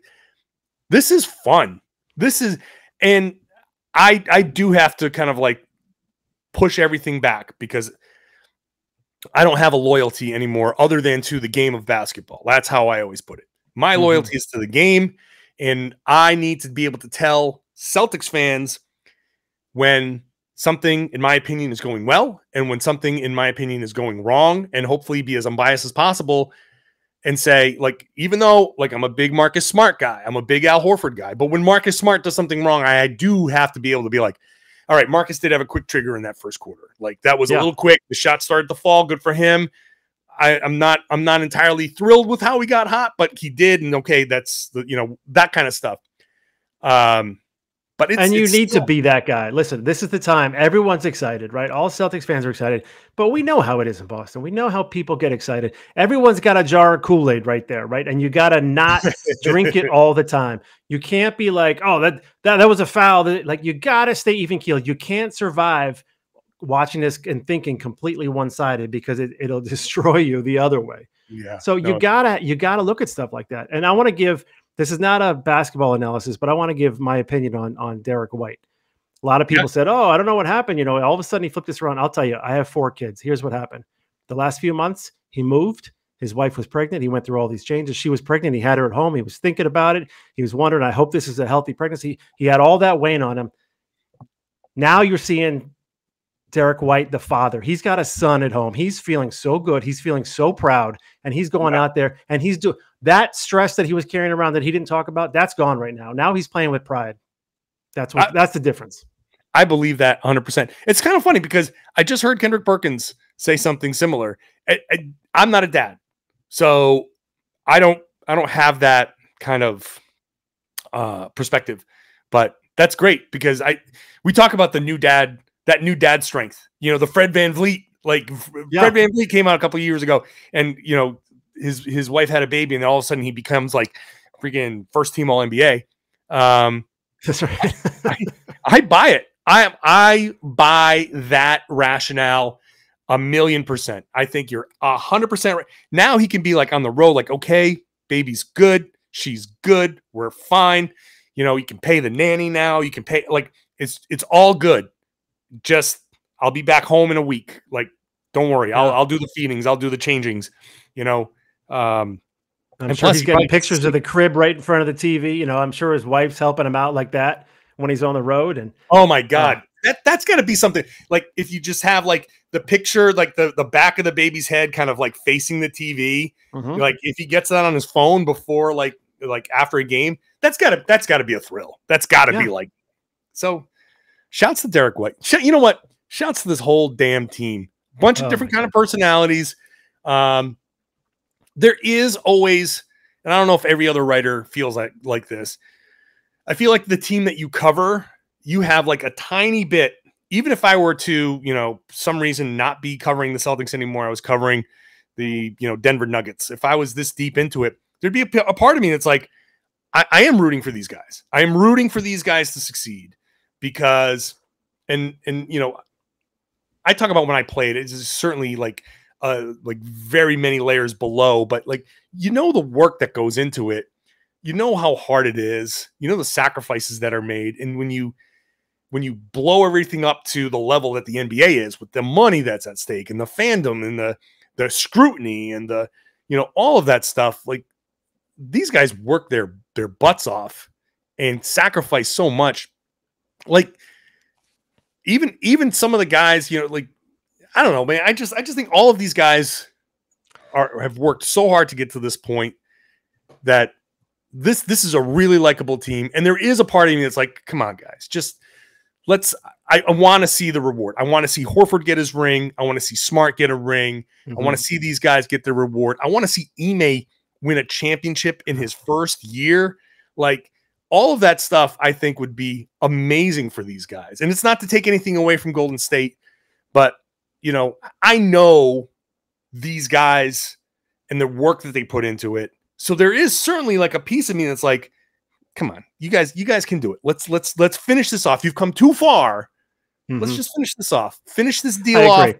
S1: this is fun. And I do have to kind of like push everything back because I don't have a loyalty anymore other than to the game of basketball. That's how I always put it. My loyalty is to the game, and I need to be able to tell Celtics fans when something, in my opinion, is going well and when something, in my opinion, is going wrong, and hopefully be as unbiased as possible and say, like, even though, like, I'm a big Marcus Smart guy, I'm a big Al Horford guy, but when Marcus Smart does something wrong, I do have to be able to be like, all right, Marcus did have a quick trigger in that first quarter. Like, that was a little quick. The shot started to fall. Good for him. I'm not entirely thrilled with how he got hot, but he did. And okay, that's the, you know, that kind of stuff. But
S3: you need to be that guy. Listen, this is the time. Everyone's excited, right? All Celtics fans are excited, but we know how it is in Boston. We know how people get excited. Everyone's got a jar of Kool-Aid right there, right? And you got to not drink it all the time. You can't be like, oh, that was a foul. Like, you got to stay even keeled. You can't survive watching this and thinking completely one-sided because it'll destroy you the other way.
S1: Yeah.
S3: So you gotta look at stuff like that. And I want to give, this is not a basketball analysis, but I want to give my opinion on Derrick White. A lot of people said, oh, I don't know what happened. You know, all of a sudden he flipped this around. I'll tell you, I have 4 kids. Here's what happened. The last few months, he moved. His wife was pregnant. He went through all these changes. She was pregnant. He had her at home. He was thinking about it. He was wondering, I hope this is a healthy pregnancy. He had all that weighing on him. Now you're seeing Derrick White, the father. He's got a son at home. He's feeling so good. He's feeling so proud. And he's going out there and he's doing that stress that he was carrying around that he didn't talk about. That's gone right now. Now he's playing with pride. That's the difference.
S1: I believe that 100%. It's kind of funny because I just heard Kendrick Perkins say something similar. I'm not a dad, so I don't have that kind of perspective. But that's great because we talk about the new dad, that new dad strength. You know, the Fred VanVleet, like Fred VanVleet came out a couple of years ago, and you know his wife had a baby, and then all of a sudden he becomes like freaking first team All NBA.
S3: That's right.
S1: I buy it. I buy that rationale 1,000,000%. I think you're 100% right. Now he can be like on the road, like, okay, baby's good, she's good, we're fine. You know, you can pay the nanny now. You can pay, like, it's all good. Just I'll be back home in a week. Like, don't worry, I'll do the feedings, I'll do the changings. You know,
S3: I'm sure he's getting pictures of the crib right in front of the TV. You know, I'm sure his wife's helping him out like that when he's on the road. And
S1: oh my God, that's got to be something. Like, if you just have like the picture, like the back of the baby's head kind of like facing the TV, like if he gets that on his phone before like after a game, that's gotta be a thrill. That's gotta be like, so shouts to Derrick White. You know what? Shouts to this whole damn team. Bunch of different kind of personalities. There is always, and I don't know if every other writer feels like this. I feel like the team that you cover, you have like a tiny bit, even if I were to, you know, some reason not be covering the Celtics anymore, I was covering the, you know, Denver Nuggets. If I was this deep into it, there'd be a part of me that's like, I am rooting for these guys. I am rooting for these guys to succeed because, and you know, I talk about when I played, it's certainly like very many layers below, but like, you know, the work that goes into it, you know how hard it is, you know, the sacrifices that are made. And when you blow everything up to the level that the NBA is, with the money that's at stake and the fandom and the scrutiny and the, you know, all of that stuff, like, these guys work their butts off and sacrifice so much. Like, even some of the guys, you know, like, I don't know, man. I just think all of these guys have worked so hard to get to this point that this is a really likable team. And there is a part of me that's like, come on, guys, just I want to see the reward. I want to see Horford get his ring. I want to see Smart get a ring. I want to see these guys get their reward. I want to see Ime win a championship in his first year. Like, all of that stuff, I think, would be amazing for these guys. And it's not to take anything away from Golden State, but, you know, I know these guys and the work that they put into it. So there is certainly like a piece of me that's like, come on, you guys can do it. Let's finish this off. You've come too far. Let's just finish this off. Finish this deal off.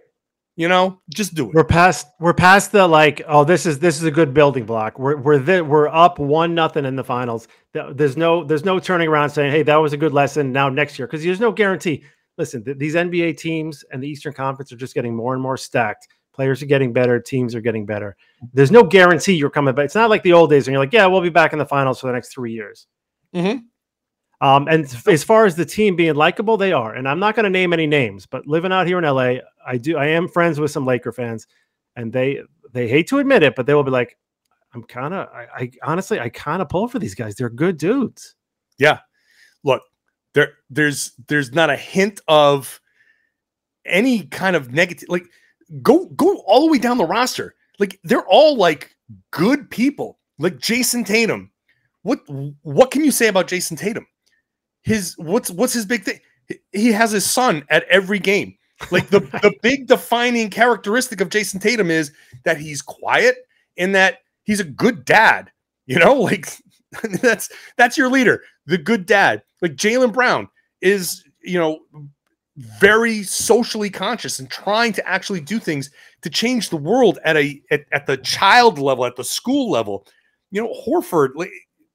S1: You know, just do it.
S3: We're past the like, oh, this is a good building block. We're up 1-0 in the finals. There's no turning around saying, hey, that was a good lesson. Now next year, because there's no guarantee. Listen, these NBA teams and the Eastern Conference are just getting more and more stacked. Players are getting better. Teams are getting better. There's no guarantee you're coming back. It's not like the old days when you're like, yeah, we'll be back in the finals for the next 3 years. And as far as the team being likable, they are. And I'm not going to name any names, but living out here in LA, I am friends with some Laker fans, and they hate to admit it, but they will be like, I honestly kind of pull for these guys. They're good dudes.
S1: Yeah. Look, there's not a hint of any kind of negative, like go all the way down the roster. Like, they're all like good people. Like Jayson Tatum. What can you say about Jayson Tatum? What's his big thing? He has his son at every game. Like, the big defining characteristic of Jayson Tatum is that he's quiet and that he's a good dad. You know, like that's your leader, the good dad. Like, Jaylen Brown is, you know, very socially conscious and trying to actually do things to change the world at the child level, at the school level. You know, Horford, like,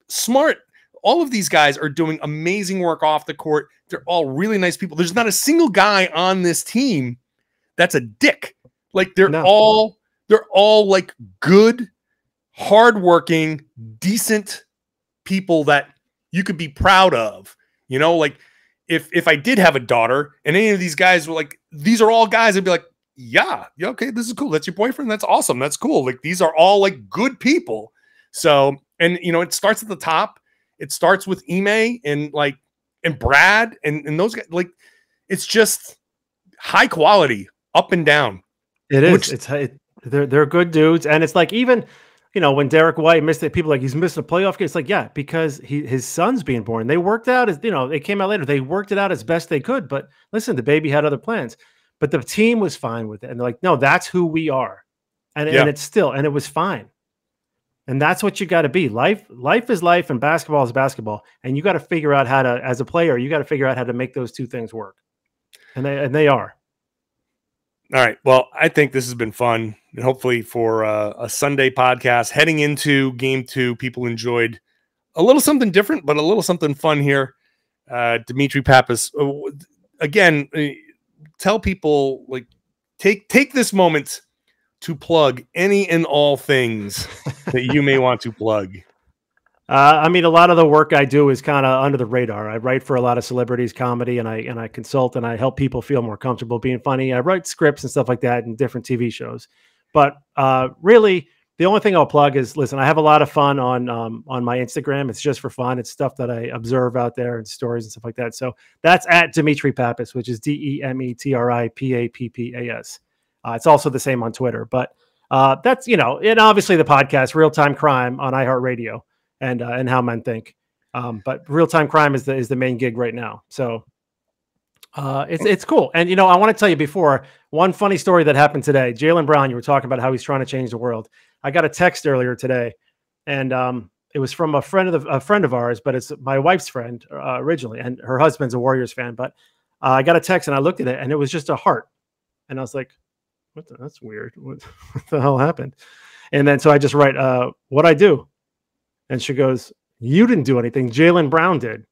S1: smart. All of these guys are doing amazing work off the court. They're all really nice people. There's not a single guy on this team that's a dick. Like, they're all like good, hardworking, decent people that you could be proud of. You know, like, if I did have a daughter and any of these guys were like, these are all guys, I'd be like, yeah, okay, this is cool. That's your boyfriend. That's awesome. That's cool. Like, these are all like good people. So, and you know, it starts at the top. It starts with Ime and Brad and those guys. Like, it's just high quality up and down.
S3: It is. They're good dudes, and it's like, even, you know, when Derrick White missed it, people like, he's missing a playoff game. It's like, yeah, because his son's being born. They worked out, as you know, it came out later. They worked it out as best they could. But listen, the baby had other plans, but the team was fine with it, and they're like, no, that's who we are, and it's still, and it was fine. And that's what you got to be. Life is life, and basketball is basketball. And you got to figure out how to, as a player, you got to figure out how to make those two things work. And they are.
S1: All right. Well, I think this has been fun. And hopefully for a Sunday podcast heading into Game 2, people enjoyed a little something different, but a little something fun here. Demetri Pappas, again, tell people, like, take this moment to plug any and all things that you may want to plug.
S3: I mean, a lot of the work I do is kind of under the radar. I write for a lot of celebrities, comedy, and I consult, and I help people feel more comfortable being funny. I write scripts and stuff like that in different TV shows. But really, the only thing I'll plug is, listen, I have a lot of fun on my Instagram. It's just for fun. It's stuff that I observe out there and stories and stuff like that. So that's at Demetri Pappas, which is DemetriPappas. It's also the same on Twitter, but that's, you know, and obviously the podcast Real Time Crime on iHeartRadio and How Men Think. But Real Time Crime is the main gig right now. So it's cool. And, you know, I want to tell you before, one funny story that happened today. Jaylen Brown, you were talking about how he's trying to change the world. I got a text earlier today, and it was from a friend of ours, but it's my wife's friend originally, and her husband's a Warriors fan. But I got a text, and I looked at it, and it was just a heart, and I was like, that's weird. What the hell happened? And then so I just write, what I do? And she goes, you didn't do anything. Jaylen Brown did.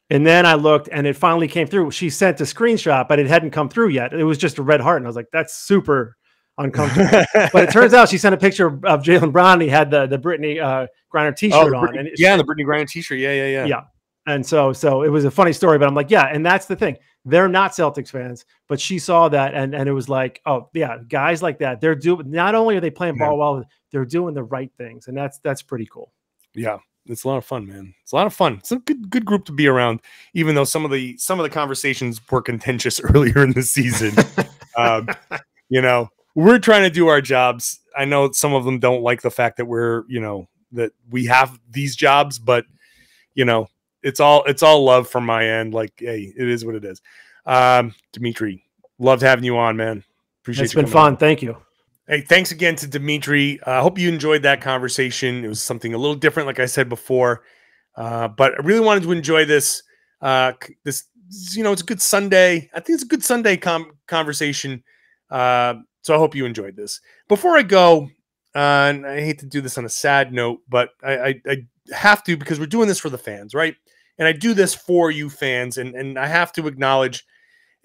S3: And then I looked, and it finally came through. She sent a screenshot, but it hadn't come through yet. It was just a red heart. And I was like, that's super uncomfortable. But it turns out she sent a picture of Jaylen Brown. And he had the Brittany Griner t-shirt on. And
S1: the Brittany Griner t-shirt. Yeah.
S3: Yeah. And so it was a funny story, but I'm like, yeah. And that's the thing. They're not Celtics fans, but she saw that. And it was like, oh yeah, guys like that, they're doing, not only are they playing ball well, they're doing the right things. And that's pretty cool.
S1: Yeah. It's a lot of fun, man. It's a lot of fun. It's a good group to be around, even though some of the conversations were contentious earlier in the season. You know, we're trying to do our jobs. I know some of them don't like the fact that we're, that we have these jobs, but it's all love from my end. Like, hey, it is what it is. Demetri, loved having you on, man. Appreciate
S3: It's been fun. Thank you.
S1: Hey, thanks again to Demetri. I hope you enjoyed that conversation. It was something a little different, like I said before, but I really wanted to enjoy this. It's a good Sunday. I think it's a good Sunday conversation. So I hope you enjoyed this. Before I go, and I hate to do this on a sad note, but I have to, because we're doing this for the fans, right? And I do this for you fans, and I have to acknowledge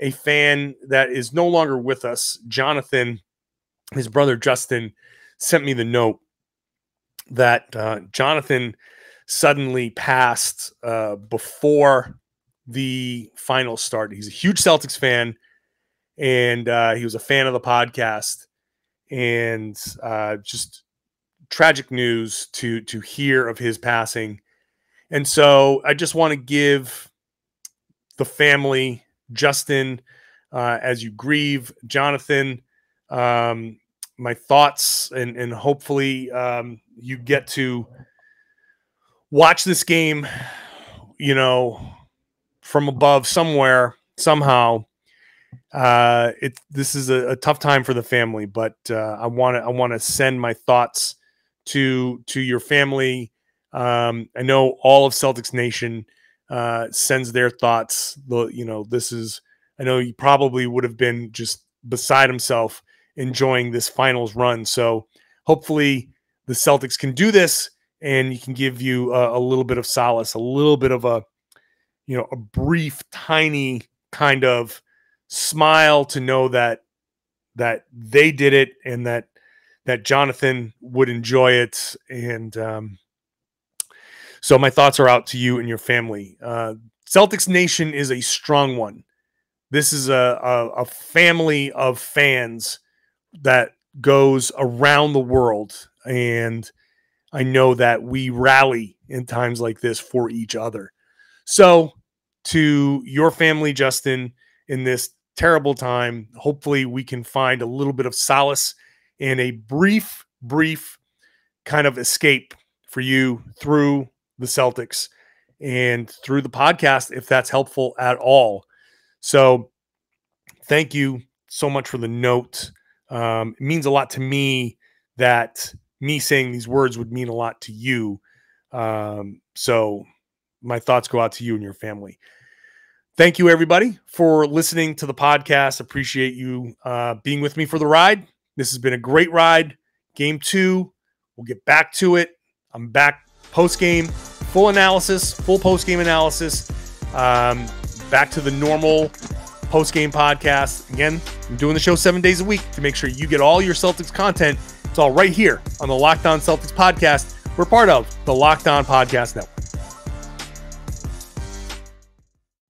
S1: a fan that is no longer with us. Jonathan, his brother Justin, sent me the note that Jonathan suddenly passed before the final started. He's a huge Celtics fan, and he was a fan of the podcast, and just tragic news to hear of his passing. And so I just want to give the family, Justin, as you grieve, Jonathan, my thoughts, and hopefully you get to watch this game, from above somewhere, somehow. This is a tough time for the family, but I want to send my thoughts to your family. I know all of Celtics Nation sends their thoughts. I know he probably would have been just beside himself enjoying this finals run. So hopefully the Celtics can do this, and he can give you a little bit of solace, a little bit of a brief, tiny kind of smile to know that they did it, and that Jonathan would enjoy it. And so my thoughts are out to you and your family. Celtics Nation is a strong one. This is a family of fans that goes around the world, and I know that we rally in times like this for each other. So to your family, Justin, in this terrible time, hopefully we can find a little bit of solace and a brief kind of escape for you through the Celtics and through the podcast, if that's helpful at all. So thank you so much for the note. It means a lot to me that me saying these words would mean a lot to you. So my thoughts go out to you and your family. Thank you, everybody, for listening to the podcast. Appreciate you being with me for the ride. This has been a great ride. Game 2, we'll get back to it. I'm back post-game, full post-game analysis. Back to the normal post-game podcast. Again, I'm doing the show 7 days a week to make sure you get all your Celtics content. It's all right here on the Locked On Celtics podcast. We're part of the Locked On Podcast Network.